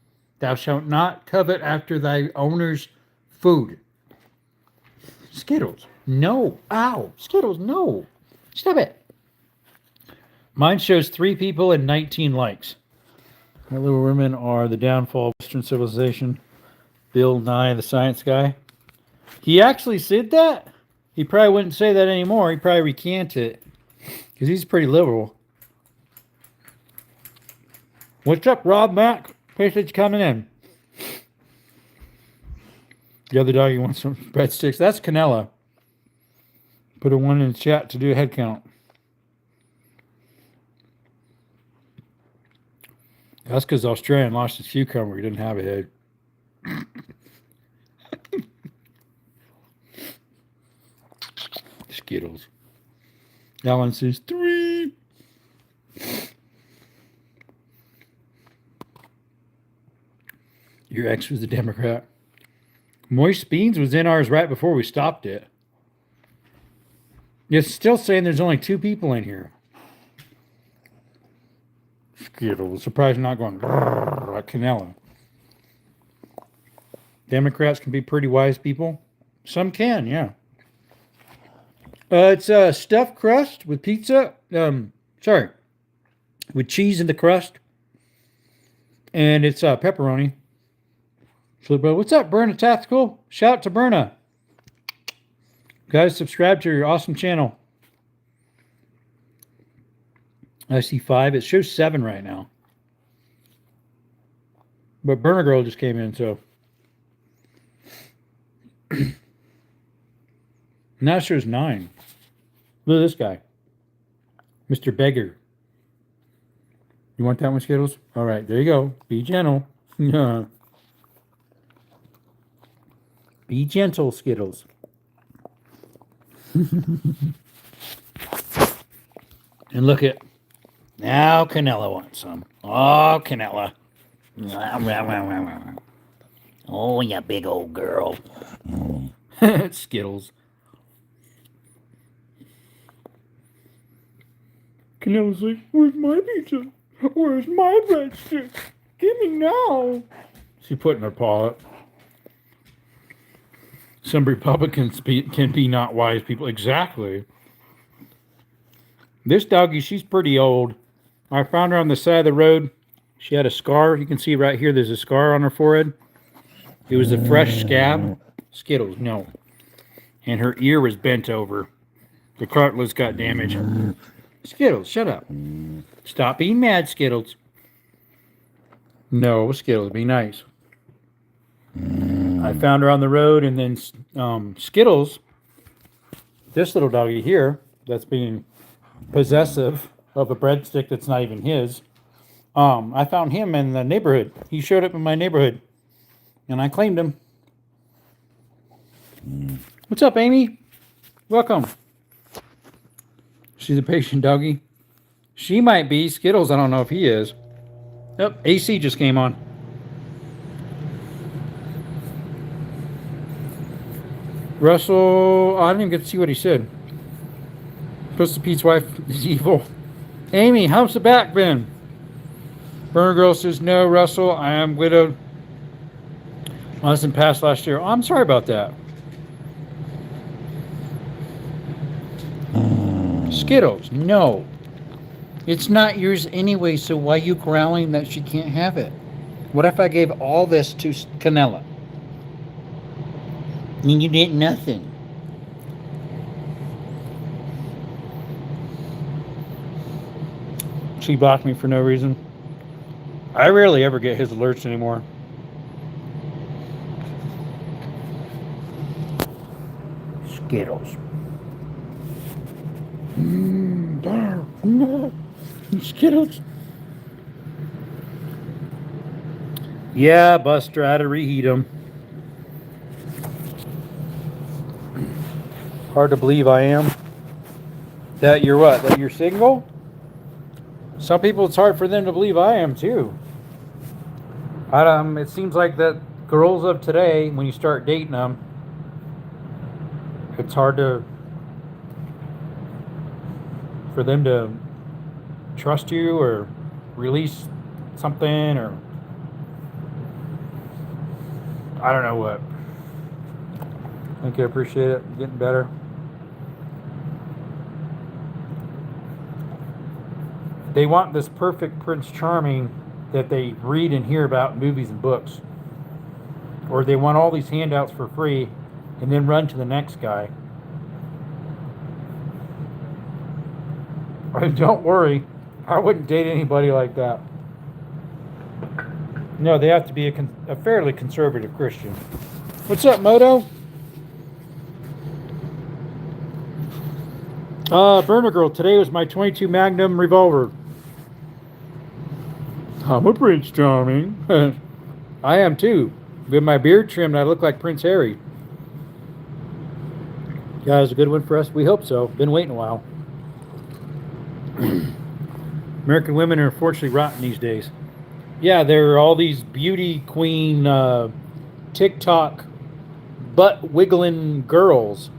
Thou shalt not covet after thy owner's food. Skittles. No. Ow. Skittles, no. Stop it. Mine shows 3 people and 19 likes. My little women are the downfall of Western civilization. Bill Nye, the science guy. He actually said that? He probably wouldn't say that anymore. He'd probably recant it. Because he's pretty liberal. What's up, Rob Mack? Patient's coming in. The other doggy wants some breadsticks. That's Canella. Put a 1 in the chat to do a head count. That's because Australian lost his cucumber. He didn't have a head. Skittles. Alan says 3. Your ex was a Democrat. Moist Beans was in ours right before we stopped it. It's still saying there's only 2 people in here. Skittles. Surprised I'm not going like Canela. Democrats can be pretty wise people. Some can, yeah. It's stuffed crust with pizza. With cheese in the crust. And it's pepperoni. So, bro, what's up, Berna Tactical? Shout out to Berna. Guys, subscribe to your awesome channel. I see 5. It shows 7 right now. But Burner Girl just came in, so. Now it shows 9. Look at this guy. Mr. Beggar. You want that one, Skittles? All right, there you go. Be gentle. Be gentle, Skittles. And look at... Now Canella wants some. Oh, Canella. Oh, you big old girl. Skittles. Canella's like, where's my pizza? Where's my breadstick? Give me now. She putting her paw up. Some Republicans can be not wise people. Exactly. This doggy, she's pretty old. I found her on the side of the road. She had a scar. You can see right here, there's a scar on her forehead. It was a fresh scab. Skittles, no. And her ear was bent over. The cartilage got damaged. Skittles, shut up. Stop being mad, Skittles. No, Skittles, be nice. I found her on the road, and then Skittles, this little doggy here, that's being possessive of a breadstick that's not even his. I found him in the neighborhood. He showed up in my neighborhood, and I claimed him. What's up, Amy? Welcome. She's a patient doggy. She might be. Skittles, I don't know if he is. Yep, AC just came on. Russell, I didn't even get to see what he said. Pussy Pete's wife is evil. Amy, how's the back been? Burner Girl says, no, Russell, I am widowed. My husband passed last year. Oh, I'm sorry about that. Skittles, no. It's not yours anyway, so why are you growling that she can't have it? What if I gave all this to Canella? And you did nothing. She blocked me for no reason. I rarely ever get his alerts anymore. Skittles. No. Skittles. Yeah, Buster, I had to reheat them. Hard to believe I am. That you're what? That you're single? Some people, it's hard for them to believe I am too. It seems like that girls of today, when you start dating them, it's hard for them to trust you or release something, or I don't know what. Thank you, I appreciate it. Getting better. They want this perfect Prince Charming that they read and hear about in movies and books. Or they want all these handouts for free and then run to the next guy. Don't worry, I wouldn't date anybody like that. No, they have to be a fairly conservative Christian. What's up, Moto? Burner Girl, today was my 22 Magnum revolver. I'm a Prince Charming. I am too. With my beard trimmed, I look like Prince Harry. Yeah, it was a good one for us. We hope so. Been waiting a while. American women are unfortunately rotten these days. Yeah, there are all these beauty queen TikTok butt wiggling girls.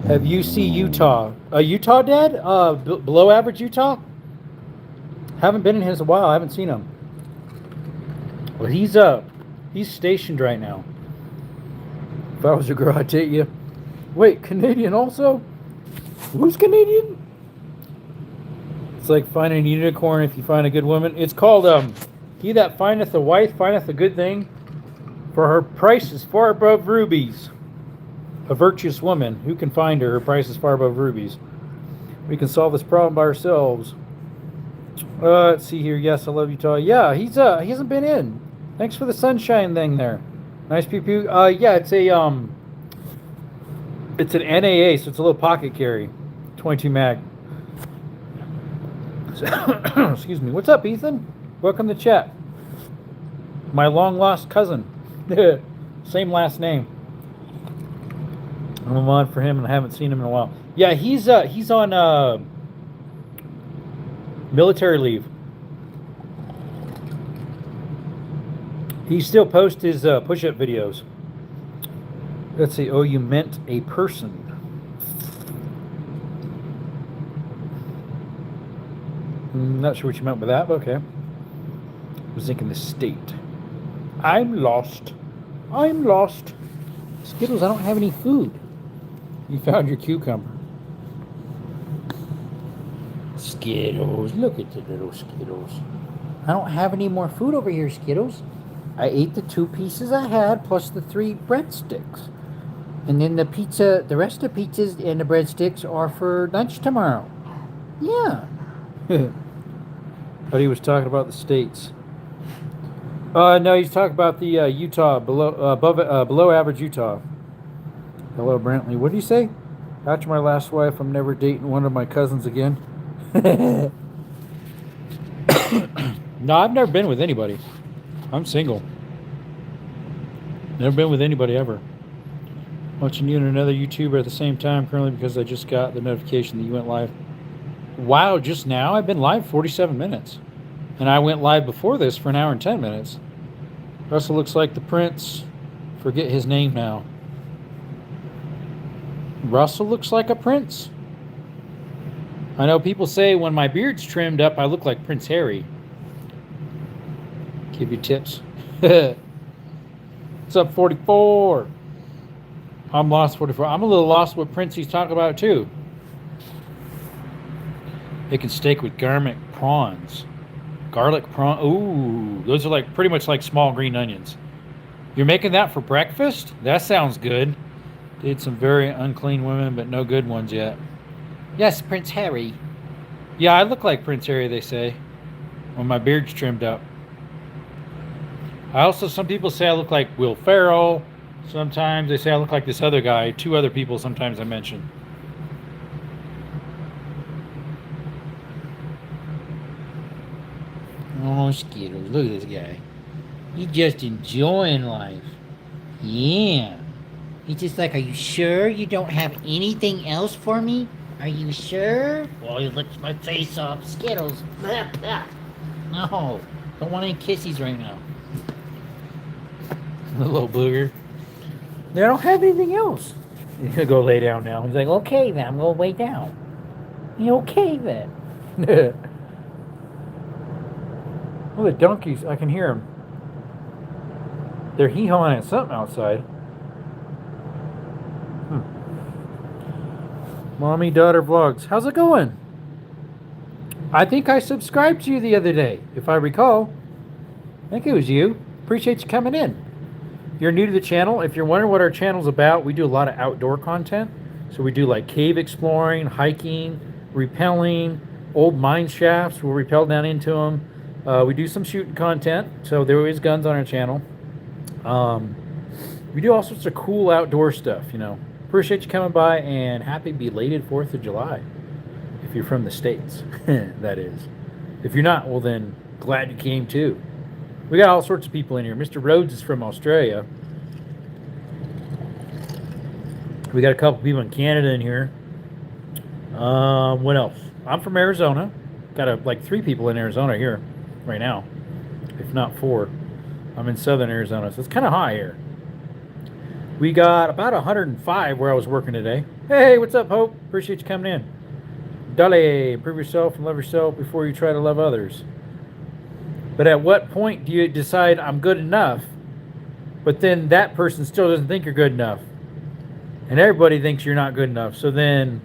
Have you seen Utah? Utah, Dad? Below average Utah? Haven't been in his a while. I haven't seen him. Well, he's stationed right now. If I was a girl, I'd take you. Wait, Canadian also? Who's Canadian? It's like finding a unicorn if you find a good woman. It's called he that findeth a wife findeth a good thing, for her price is far above rubies. A virtuous woman, who can find her? Her price is far above rubies. We can solve this problem by ourselves. Let's see here. Yes, I love you, Toy. Yeah, he hasn't been in. Thanks for the sunshine thing there. Nice pew pew. Yeah, it's an NAA, so it's a little pocket carry, 22 mag. Excuse me. What's up, Ethan? Welcome to chat. My long lost cousin. Same last name. I'm a mod for him, and I haven't seen him in a while. Yeah, he's on military leave. He still posts his push-up videos. Let's see. Oh, you meant a person. Not sure what you meant by that, but okay. I was thinking the state. I'm lost. I'm lost. Skittles, I don't have any food. You found your cucumber. Skittles, look at the little Skittles. I don't have any more food over here, Skittles. I ate the 2 pieces I had, plus the 3 breadsticks. And then the pizza, the rest of the pizzas and the breadsticks are for lunch tomorrow. Yeah. But he was talking about the states. No, he's talking about the Utah, below average Utah. Hello, Brantley. What did you say? After my last wife, I'm never dating one of my cousins again. No, I've never been with anybody. I'm single. Never been with anybody ever. Watching you and another YouTuber at the same time currently because I just got the notification that you went live. Wow, just now? I've been live 47 minutes. And I went live before this for 1 hour and 10 minutes. Russell looks like the prince. Forget his name now. Russell looks like a prince. I know people say when my beard's trimmed up, I look like Prince Harry. Give you tips. What's up, 44? I'm lost, 44. I'm a little lost what Prince he's talking about, too. Making steak with garlic prawns. Garlic prawn. Ooh, those are like pretty much like small green onions. You're making that for breakfast? That sounds good. Did some very unclean women, but no good ones yet. Yes, Prince Harry. Yeah, I look like Prince Harry, they say, when my beard's trimmed up. Some people say I look like Will Ferrell. Sometimes they say I look like this other guy. 2 other people sometimes I mention. Oh, Skittles, look at this guy. He's just enjoying life. Yeah. He's just like, are you sure you don't have anything else for me? Are you sure? Well, he licks my face off. Skittles. No. Don't want any kissies right now. The little booger. They don't have anything else. He's going to go lay down now. He's like, okay then, I'm going to lay down. You okay then? Well, the donkeys, I can hear them. They're hee-hawing at something outside. Mommy Daughter Vlogs. How's it going? I think I subscribed to you the other day, if I recall. I think it was you. Appreciate you coming in. If you're new to the channel, if you're wondering what our channel's about, we do a lot of outdoor content. So we do like cave exploring, hiking, rappelling, old mine shafts. We'll rappel down into them. We do some shooting content, so there is guns on our channel. We do all sorts of cool outdoor stuff, you know. Appreciate you coming by, and happy belated 4th of July. If you're from the States, that is. If you're not, well then, glad you came too. We got all sorts of people in here. Mr. Rhodes is from Australia. We got a couple people in Canada in here. What else? I'm from Arizona. Got like 3 people in Arizona here right now, if not 4. I'm in southern Arizona, so it's kind of high here. We got about 105 where I was working today. Hey, what's up, Hope? Appreciate you coming in. Dale, improve yourself and love yourself before you try to love others. But at what point do you decide I'm good enough, but then that person still doesn't think you're good enough? And everybody thinks you're not good enough. So then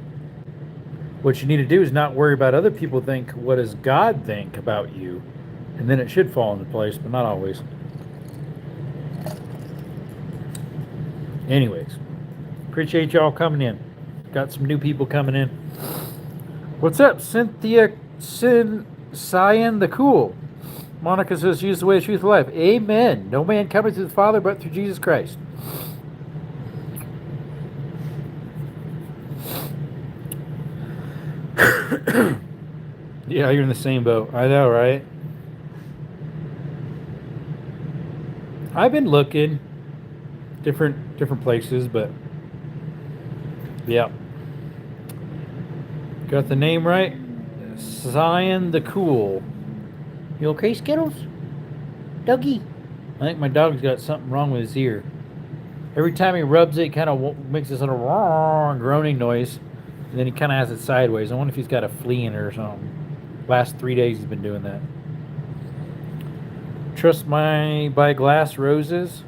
what you need to do is not worry about other people think. What does God think about you? And then it should fall into place, but not always. Anyways, appreciate y'all coming in. Got some new people coming in. What's up, Cynthia Cyan the Cool? Monica says, use the way, truth, life. Amen. No man cometh to the Father but through Jesus Christ. Yeah, you're in the same boat. I know, right? I've been looking different places, but yeah. Got the name right? Zion the Cool. You okay, Skittles? Dougie? I think my dog's got something wrong with his ear. Every time he rubs it, he kind of makes this little groaning noise, and then he kind of has it sideways. I wonder if he's got a flea in it or something. Last 3 days he's been doing that. Trust my by glass roses.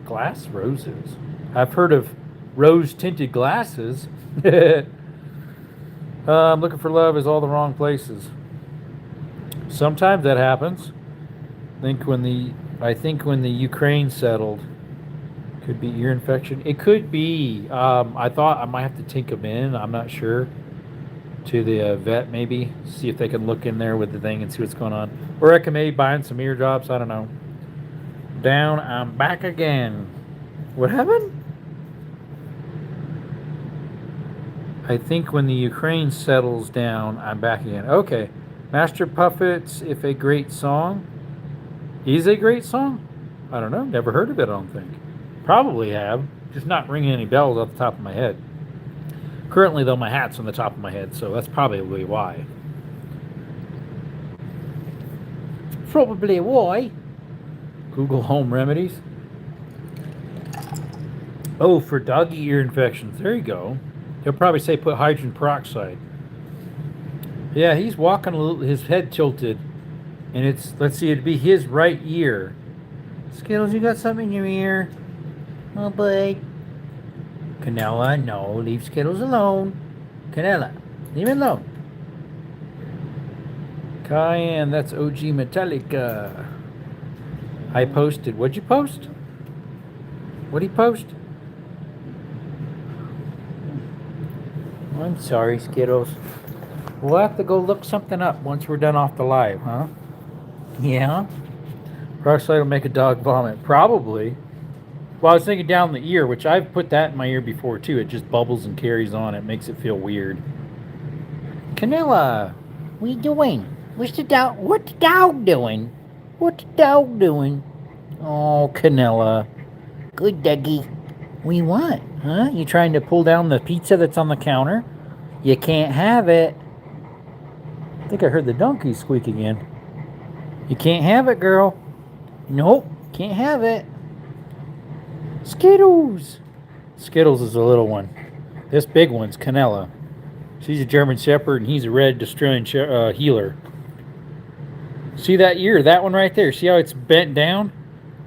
Glass roses? I've heard of rose-tinted glasses. I'm looking for love is all the wrong places. Sometimes that happens. I think when the Ukraine settled, could be ear infection. It could be. I thought I might have to take them in. I'm not sure. To the vet, maybe see if they can look in there with the thing and see what's going on. Or I can maybe buying some ear drops. I don't know. Down. I'm back again. What happened? I think when the Ukraine settles down, I'm back again. Okay. Master Puppets, if a great song. Is a great song? I don't know. Never heard of it, I don't think. Probably have. Just not ringing any bells off the top of my head. Currently, though, my hat's on the top of my head, so that's probably why. Probably why. Google Home Remedies. Oh, for doggy ear infections. There you go. They'll probably say put hydrogen peroxide. Yeah, he's walking a little, his head tilted. And it's, let's see, it'd be his right ear. Skittles, you got something in your ear? Oh, bud. Canella, no, leave Skittles alone. Canella, leave him alone. Cayenne, that's OG Metallica. I posted. What'd you post? What'd he post? I'm sorry, Skittles. We'll have to go look something up once we're done off the live, huh? Yeah? Peroxide will make a dog vomit. Probably. Well, I was thinking down the ear, which I've put that in my ear before, too. It just bubbles and carries on. It makes it feel weird. Canella, what are you doing? What's the dog doing? What's the dog doing? Oh, Canella. Good doggy. What do you want, huh? You trying to pull down the pizza that's on the counter? You can't have it. I think I heard the donkey squeak again. You can't have it, girl. Nope, can't have it. Skittles. Skittles is a little one. This big one's Canella. She's a German Shepherd, and he's a red Australian healer. See that ear? That one right there. See how it's bent down?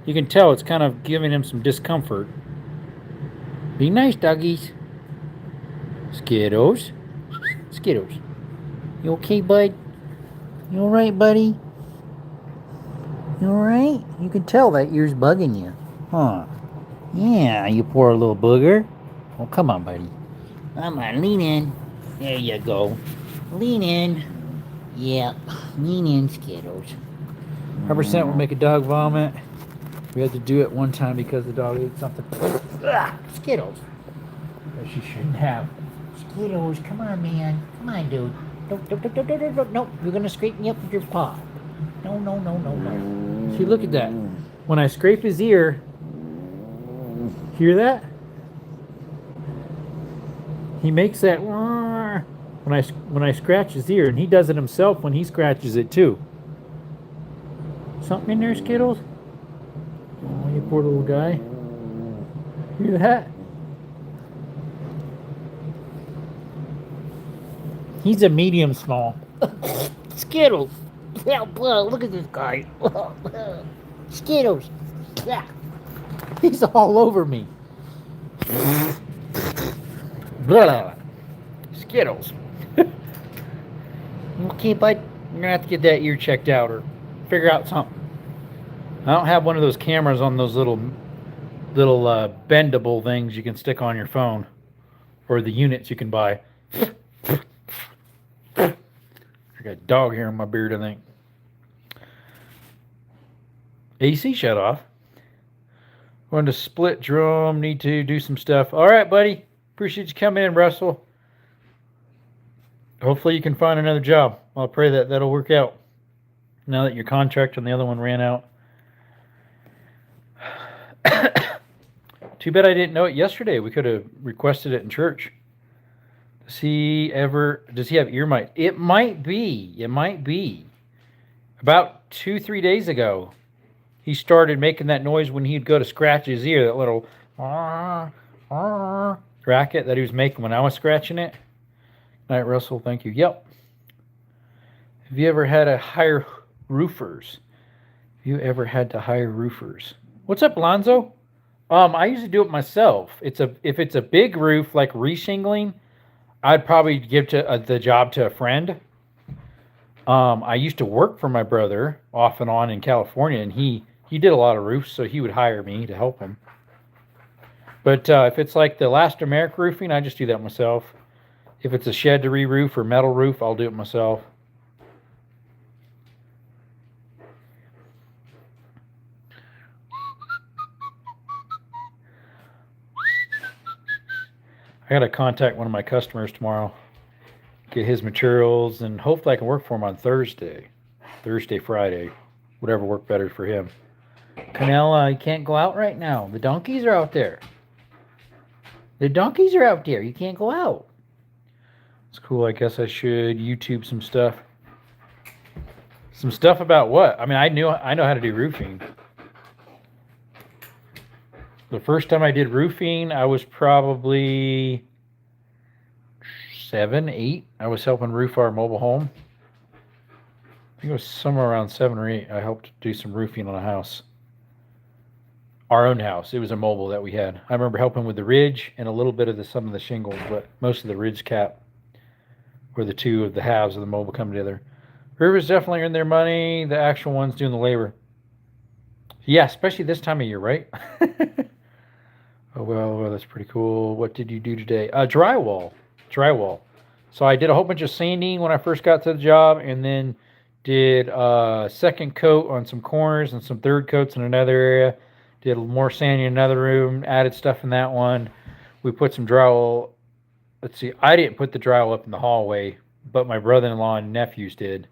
You can tell it's kind of giving him some discomfort. Be nice, doggies. Skittles. Skittles. You okay, bud? You alright, buddy? You alright? You can tell that ear's bugging you. Huh? Yeah, you poor little booger. Oh, come on, buddy. Come on, lean in. There you go. Lean in. Yep. Lean in, Skittles. 100% will make a dog vomit. We had to do it one time because the dog ate something. Ugh, Skittles. That she shouldn't have. Skittles, come on, man. Come on, dude. Nope. You're going to scrape me up with your paw. No. See, look at that. When I scrape his ear, hear that? He makes that when I scratch his ear, and he does it himself when he scratches it too. Something in there, Skittles? Oh, you poor little guy. Hear that? He's a medium small. Skittles. Yeah, blah, look at this guy. Skittles. Yeah. He's all over me. Blah. Skittles. Okay, bud. You're gonna have to get that ear checked out or figure out something. I don't have one of those cameras on those little bendable things you can stick on your phone, or the units you can buy. I got a dog hair in my beard, I think. AC shut off. Going to split drum. Need to do some stuff. All right, buddy. Appreciate you coming in, Russell. Hopefully you can find another job. I'll pray that that'll work out. Now that your contract on the other one ran out. Too bad I didn't know it yesterday. We could have requested it in church. Does he have ear mites? It might be. About 2-3 days ago, he started making that noise when he'd go to scratch his ear, that little racket that he was making when I was scratching it. All right, Russell, thank you. Yep. Have you ever had to hire roofers? What's up, Lonzo? I usually do it myself. If it's a big roof like reshingling, I'd probably give the job to a friend. I used to work for my brother off and on in California, and he did a lot of roofs, so he would hire me to help him. But if it's like the Elastomeric roofing, I just do that myself. If it's a shed to re-roof or metal roof, I'll do it myself. I got to contact one of my customers tomorrow, get his materials, and hopefully I can work for him on Thursday, Friday, whatever worked better for him. Canela, you can't go out right now. The donkeys are out there. You can't go out. It's cool. I guess I should YouTube some stuff. Some stuff about what? I mean, I know how to do roofing. The first time I did roofing, I was probably 7, 8. I was helping roof our mobile home. I think it was somewhere around 7 or 8. I helped do some roofing on a house. Our own house. It was a mobile that we had. I remember helping with the ridge and a little bit of some of the shingles, but most of the ridge cap, where the two of the halves of the mobile come together. Roofers definitely earn their money. The actual ones doing the labor. Yeah, especially this time of year, right? Oh, well, that's pretty cool. What did you do today? Drywall. So I did a whole bunch of sanding when I first got to the job, and then did a second coat on some corners and some third coats in another area. Did more sanding in another room, added stuff in that one. We put some drywall. Let's see, I didn't put the drywall up in the hallway, but my brother-in-law and nephews did.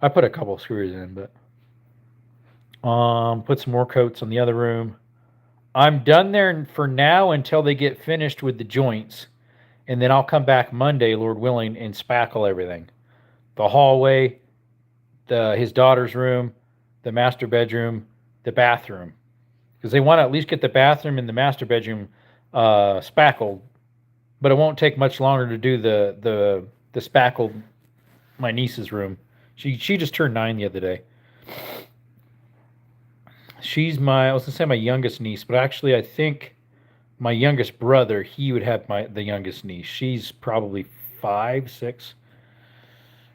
I put a couple of screws in, but put some more coats on the other room. I'm done there for now until they get finished with the joints, and then I'll come back Monday, Lord willing, and spackle everything. The hallway, his daughter's room, the master bedroom, the bathroom. Because they want to at least get the bathroom and the master bedroom spackled, but it won't take much longer to do the spackled my niece's room. She just turned 9 the other day. She's I was gonna say my youngest niece, but actually I think my youngest brother, he would have the youngest niece. She's probably 5, 6.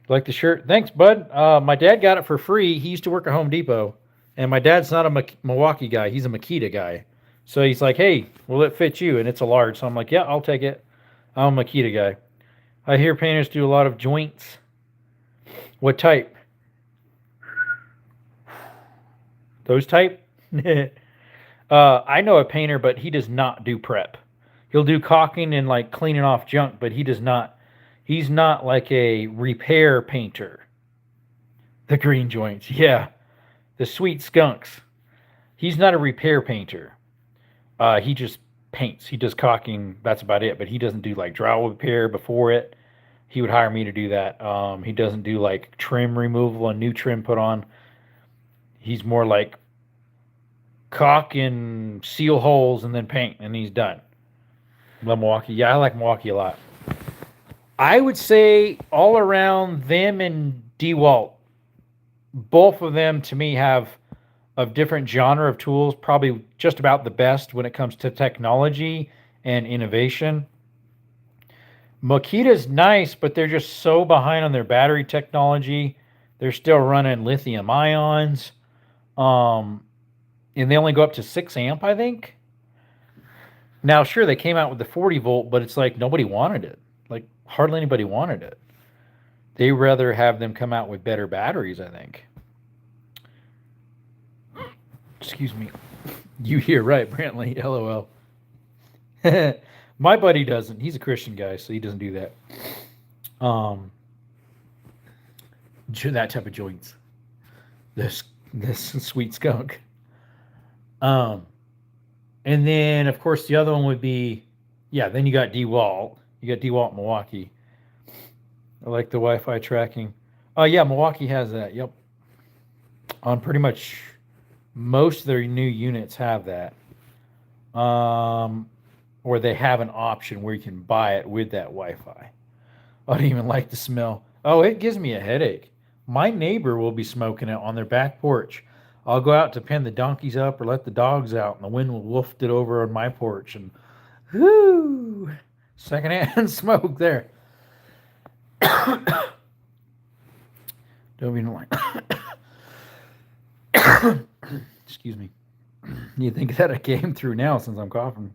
Like the shirt? Thanks, bud. My dad got it for free. He used to work at Home Depot, and my dad's not a Milwaukee guy. He's a Makita guy. So he's like, hey, will it fit you? And it's a large. So I'm like, yeah, I'll take it. I'm a Makita guy. I hear painters do a lot of joints. What type? Those type? I know a painter, but he does not do prep. He'll do caulking and like cleaning off junk, but he does not. He's not like a repair painter. The green joints, yeah. The sweet skunks. He's not a repair painter. He just paints. He does caulking. That's about it. But he doesn't do like drywall repair before it. He would hire me to do that. He doesn't do like trim removal and new trim put on. He's more like caulk and seal holes and then paint, and he's done. Love Milwaukee. Yeah, I like Milwaukee a lot. I would say all around them and DeWalt. both of them to me have of different genre of tools, probably just about the best when it comes to technology and innovation. Makita's nice, but they're just so behind on their battery technology. They're still running lithium ions. And they only go up to 6 amp, I think. Now, sure, they came out with the 40 volt, but it's like nobody wanted it. Like hardly anybody wanted it. They rather have them come out with better batteries, I think. Excuse me. You hear right, Brantley. LOL. My buddy doesn't. He's a Christian guy, so he doesn't do that. That type of joints. This sweet skunk. And then of course the other one would be, then you got DeWalt. You got DeWalt Milwaukee. I like the Wi-Fi tracking. Oh yeah, Milwaukee has that. Yep. On pretty much most of their new units have that. Or they have an option where you can buy it with that Wi-Fi. I don't even like the smell. Oh, it gives me a headache. My neighbor will be smoking it on their back porch. I'll go out to pen the donkeys up or let the dogs out, and the wind will waft it over on my porch, and whoo, secondhand smoke there. Don't even like. Excuse me. You think that I came through now since I'm coughing?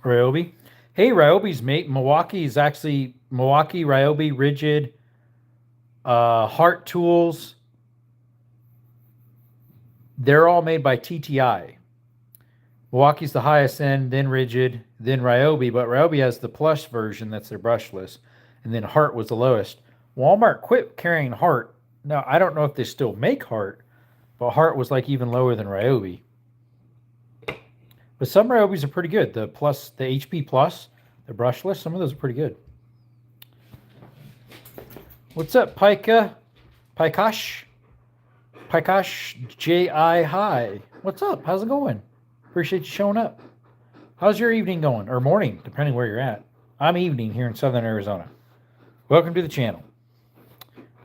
Ryobi. Hey, Ryobi's mate. Milwaukee is actually Milwaukee, Ryobi, Rigid, Hart Tools. They're all made by TTI. Milwaukee's the highest end, then Rigid, then Ryobi, but Ryobi has the Plus version that's their brushless, and then Hart was the lowest. Walmart quit carrying Hart. Now, I don't know if they still make Hart, but Hart was like even lower than Ryobi. But some Ryobis are pretty good. The HP Plus, the brushless, some of those are pretty good. What's up, Pika? Pikash J.I. Hi. What's up? How's it going? Appreciate you showing up. How's your evening going? Or morning, depending where you're at. I'm evening here in southern Arizona. Welcome to the channel.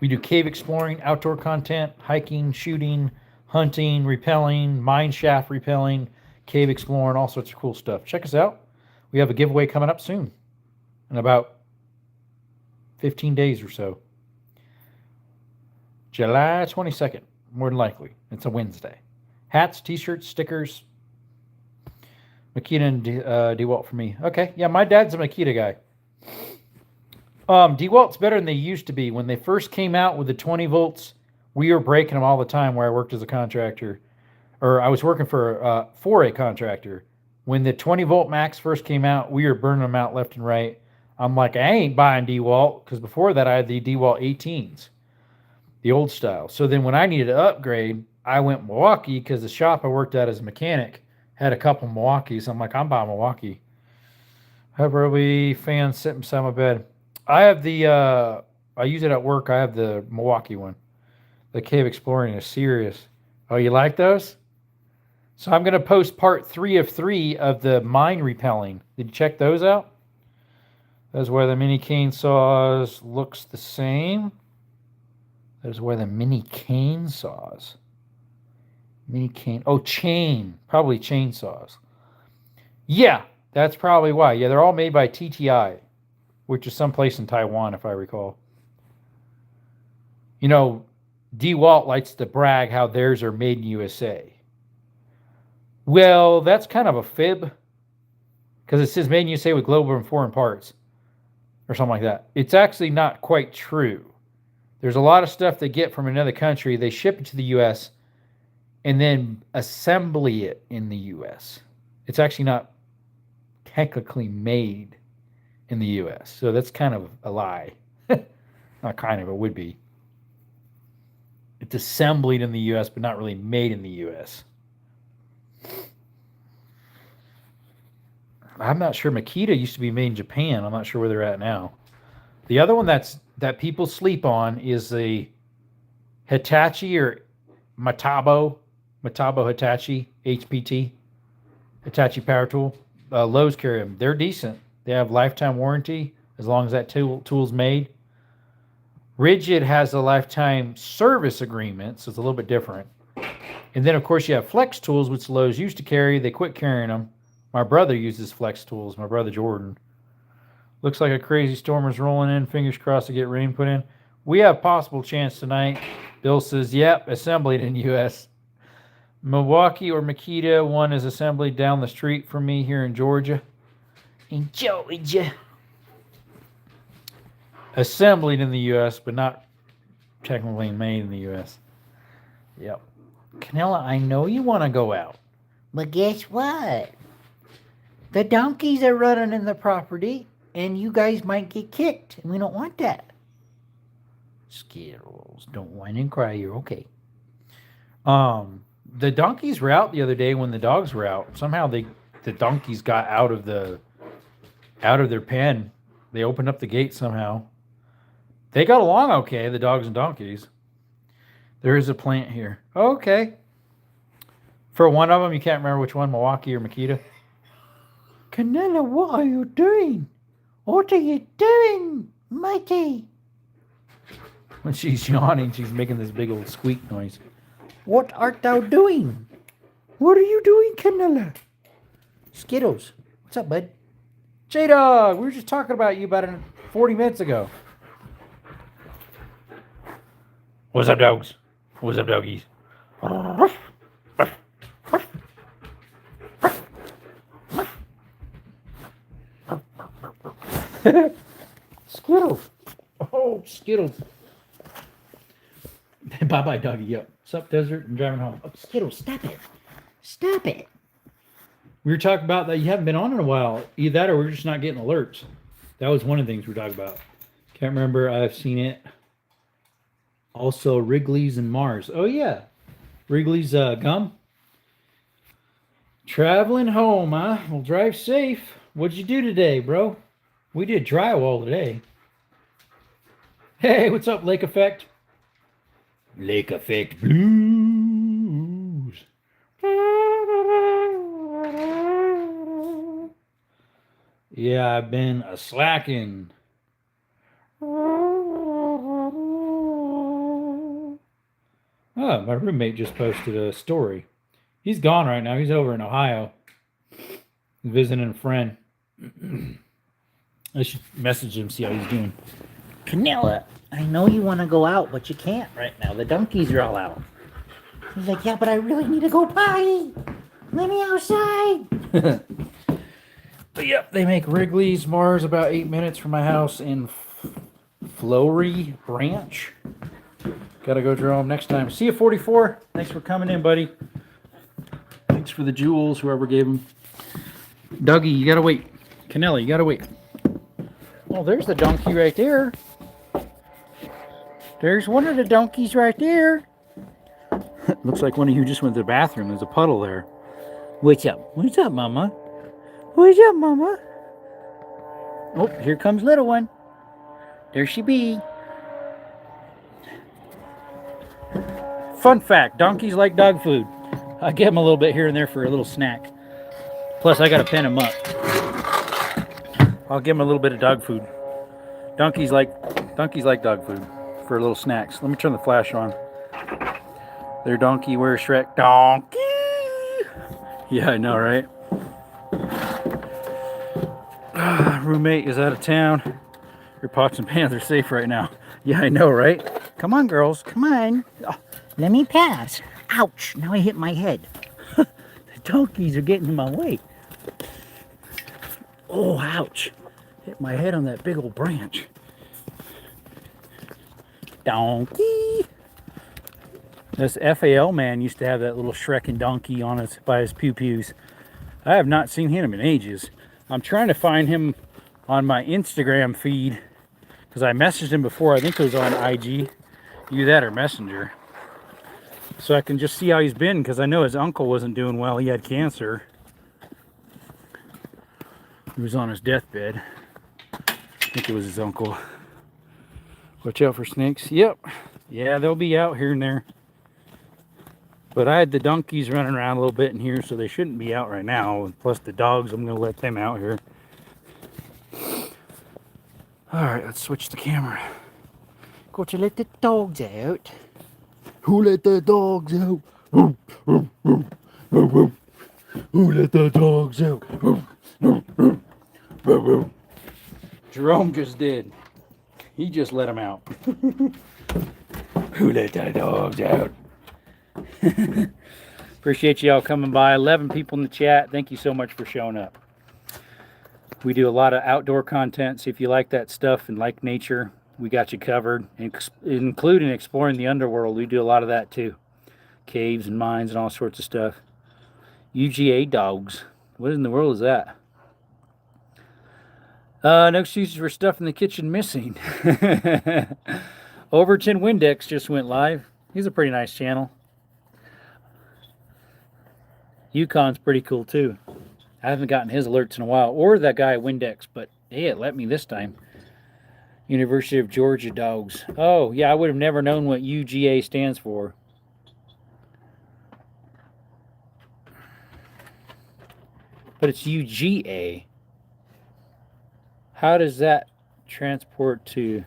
We do cave exploring, outdoor content, hiking, shooting, hunting, rappelling, mine shaft rappelling, cave exploring, all sorts of cool stuff. Check us out. We have a giveaway coming up soon. In about 15 days or so. July 22nd, more than likely. It's a Wednesday. Hats, t-shirts, stickers. Makita and DeWalt for me. Okay, yeah, my dad's a Makita guy. DeWalt's better than they used to be. When they first came out with the 20 volts, we were breaking them all the time where I worked as a contractor. Or I was working for a contractor. When the 20 volt max first came out, we were burning them out left and right. I'm like, I ain't buying DeWalt, because before that I had the DeWalt 18s, the old style. So then when I needed to upgrade, I went Milwaukee, because the shop I worked at as a mechanic had a couple Milwaukees. I'm like, I'm buying Milwaukee. I have Ryobi fan sitting beside my bed. I have the, I use it at work. I have the Milwaukee one. The Cave Exploring is serious. Oh, you like those? So I'm going to post part 3 of 3 of the mine repelling. Did you check those out? That's where the mini cane saws looks the same. That's where the mini cane saws. Mini cane. Oh, chain. Probably chainsaws. Yeah, that's probably why. Yeah, they're all made by TTI, which is someplace in Taiwan, if I recall. You know, DeWalt likes to brag how theirs are made in USA. Well, that's kind of a fib, because it says made in USA with global and foreign parts, or something like that. It's actually not quite true. There's a lot of stuff they get from another country. They ship it to the U.S. and then assembly it in the U.S. It's actually not technically made in the U.S. So that's kind of a lie. Not kind of, it would be. It's assembled in the U.S., but not really made in the U.S. I'm not sure. Makita used to be made in Japan. I'm not sure where they're at now. The other one that people sleep on is the Hitachi or Metabo Hitachi HPT, Hitachi Power Tool. Lowe's carry them. They're decent. They have lifetime warranty as long as that tool's made. Rigid has a lifetime service agreement, so it's a little bit different. And then, of course, you have Flex Tools, which Lowe's used to carry. They quit carrying them. My brother uses Flex Tools, my brother Jordan. Looks like a crazy storm is rolling in. Fingers crossed to get rain put in. We have possible chance tonight. Bill says, yep, assembled in U.S. Milwaukee or Makita. One is assembled down the street from me here in Georgia. In Georgia. Assembled in the U.S., but not technically made in the U.S. Yep. Canella, I know you want to go out. But guess what? The donkeys are running in the property, and you guys might get kicked, and we don't want that. Skittles, don't whine and cry. You're okay. The donkeys were out the other day when the dogs were out. Somehow the donkeys got out of their pen. They opened up the gate somehow. They got along okay, the dogs and donkeys. There is a plant here. Okay. For one of them, you can't remember which one, Milwaukee or Makita. Canella, what are you doing? What are you doing, matey? When she's yawning, she's making this big old squeak noise. What art thou doing? What are you doing, Canella? Skittles. What's up, bud? J-Dog, we were just talking about you about 40 minutes ago. What's up, dogs? What's up, doggies? Skittles. Oh, Skittles. Bye-bye, doggy. Yep. Sup, Desert? I'm driving home. Oh, Skittles, stop it. Stop it. We were talking about that you haven't been on in a while. Either that or we're just not getting alerts. That was one of the things we were talking about. Can't remember. I've seen it. Also, Wrigley's and Mars. Oh, yeah. Wrigley's gum. Traveling home, huh? Well, drive safe. What'd you do today, bro? We did drywall today. Hey, what's up, Lake Effect? Lake Effect Blues. Yeah, I've been slacking. Oh, my roommate just posted a story. He's gone right now. He's over in Ohio. Visiting a friend. I should message him, see how he's doing. Canella, I know you want to go out, but you can't right now. The donkeys are all out. He's like, yeah, but I really need to go potty. Let me outside. But yep, they make Wrigley's, Mars, about 8 minutes from my house in Flowery Branch. Gotta go draw them next time. See you, 44. Thanks for coming in, buddy. Thanks for the jewels, whoever gave them. Dougie, you gotta wait. Canella, you gotta wait. Oh, there's the donkey right there. There's one of the donkeys right there. Looks like one of you just went to the bathroom. There's a puddle there. What's up? What's up, Mama? What's up, Mama? Oh, here comes little one. There she be. Fun fact, donkeys like dog food. I give them a little bit here and there for a little snack. Plus, I got to pen them up. I'll give them a little bit of dog food. Donkeys like dog food for little snacks. Let me turn the flash on. Their donkey, where's Shrek? Donkey! Yeah, I know, right? Roommate is out of town. Your pots and pans are safe right now. Yeah, I know, right? Come on, girls. Come on. Oh, let me pass. Ouch. Now I hit my head. The donkeys are getting in my way. Oh, ouch. Hit my head on that big old branch. Donkey. This FAL man used to have that little Shrek and donkey on his by his pew-pews. I have not seen him in ages. I'm trying to find him on my Instagram feed because I messaged him before. I think it was on IG. Either that or Messenger. So I can just see how he's been because I know his uncle wasn't doing well. He had cancer. He was on his deathbed. I think it was his uncle. Watch out for snakes. Yep. Yeah, they'll be out here and there. But I had the donkeys running around a little bit in here, so they shouldn't be out right now. Plus the dogs, I'm going to let them out here. Alright, let's switch the camera. got to let the dogs out. Who let the dogs out? Who let the dogs out? Jerome just did. He just let them out. Who let the dogs out? Appreciate y'all coming by. 11 people in the chat. Thank you so much for showing up. We do a lot of outdoor content, so if you like that stuff and like nature, we got you covered, including exploring the underworld. We do a lot of that too. Caves and mines and all sorts of stuff. UGA dogs. What in the world is that? No excuses for stuff in the kitchen missing. Overton Windex just went live. He's a pretty nice channel. Yukon's pretty cool too. I haven't gotten his alerts in a while. Or that guy Windex, but hey, it let me this time. University of Georgia dogs. Oh, yeah, I would have never known what UGA stands for. But it's UGA. How does that transport to...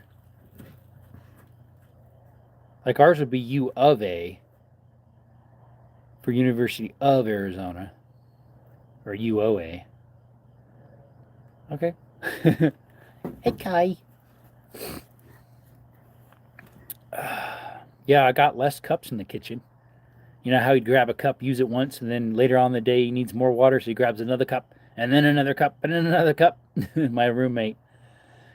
Like ours would be U of A for University of Arizona. Or UOA. Okay. Hey, Kai. Yeah, I got less cups in the kitchen. You know how he'd grab a cup, use it once, and then later on in the day he needs more water, so he grabs another cup, and then another cup, and then another cup. My roommate.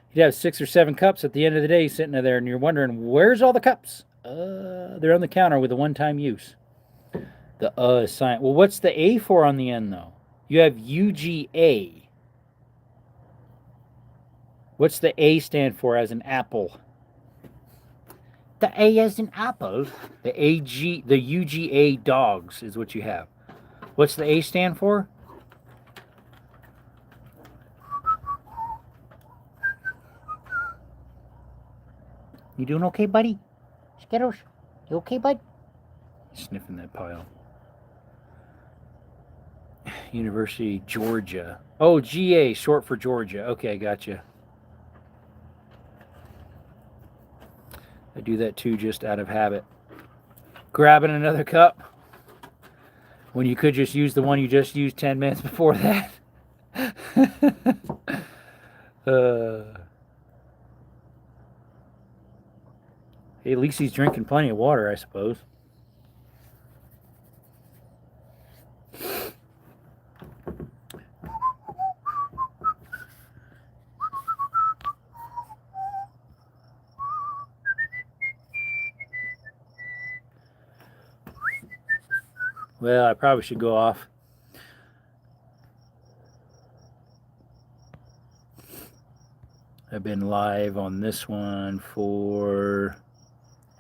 He'd have 6 or 7 cups at the end of the day sitting there, and you're wondering, where's all the cups? They're on the counter with a one-time use. The is silent. Well, what's the A for on the end, though? You have UGA. What's the A stand for as an apple? The A as an apple? The UGA dogs is what you have. What's the A stand for? You doing okay, buddy? Skittles, you okay, bud? Sniffing that pile. University, Georgia. Oh, GA, short for Georgia. Okay, gotcha. I do that too, just out of habit. Grabbing another cup when you could just use the one you just used 10 minutes before that. Hey, at least he's drinking plenty of water, I suppose. Well, I probably should go off. I've been live on this one for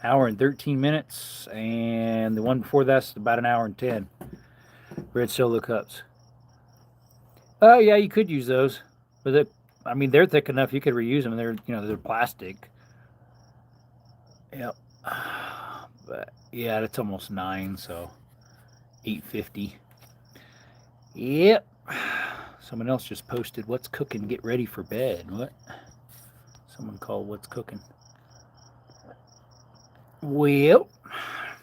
an hour and 13 minutes, and the one before that's about an hour and 10. Red Solo cups. Oh yeah, you could use those, but they're thick enough you could reuse them. They're plastic. Yep. But yeah, that's almost 9, so $8.50. Yep. Someone else just posted, "What's cooking? Get ready for bed." What? Someone called "What's cooking?" Well,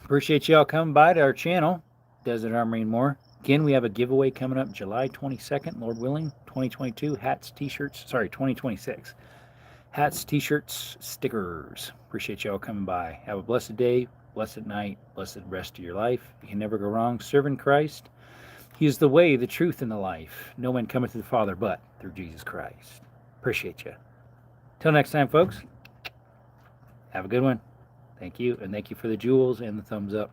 appreciate y'all coming by to our channel, Desert Armory and More. Again, we have a giveaway coming up July 22nd, Lord willing, 2022. Hats, t-shirts. Sorry, 2026. Hats, t-shirts, stickers. Appreciate y'all coming by. Have a blessed day, blessed night, blessed rest of your life. You can never go wrong serving Christ. He is the way, the truth, and the life. No man cometh to the Father but through Jesus Christ. Appreciate you. Till next time, folks. Have a good one. Thank you, and thank you for the jewels and the thumbs up.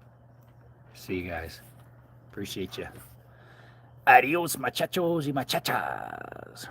See you guys. Appreciate you. Adios, muchachos y muchachas.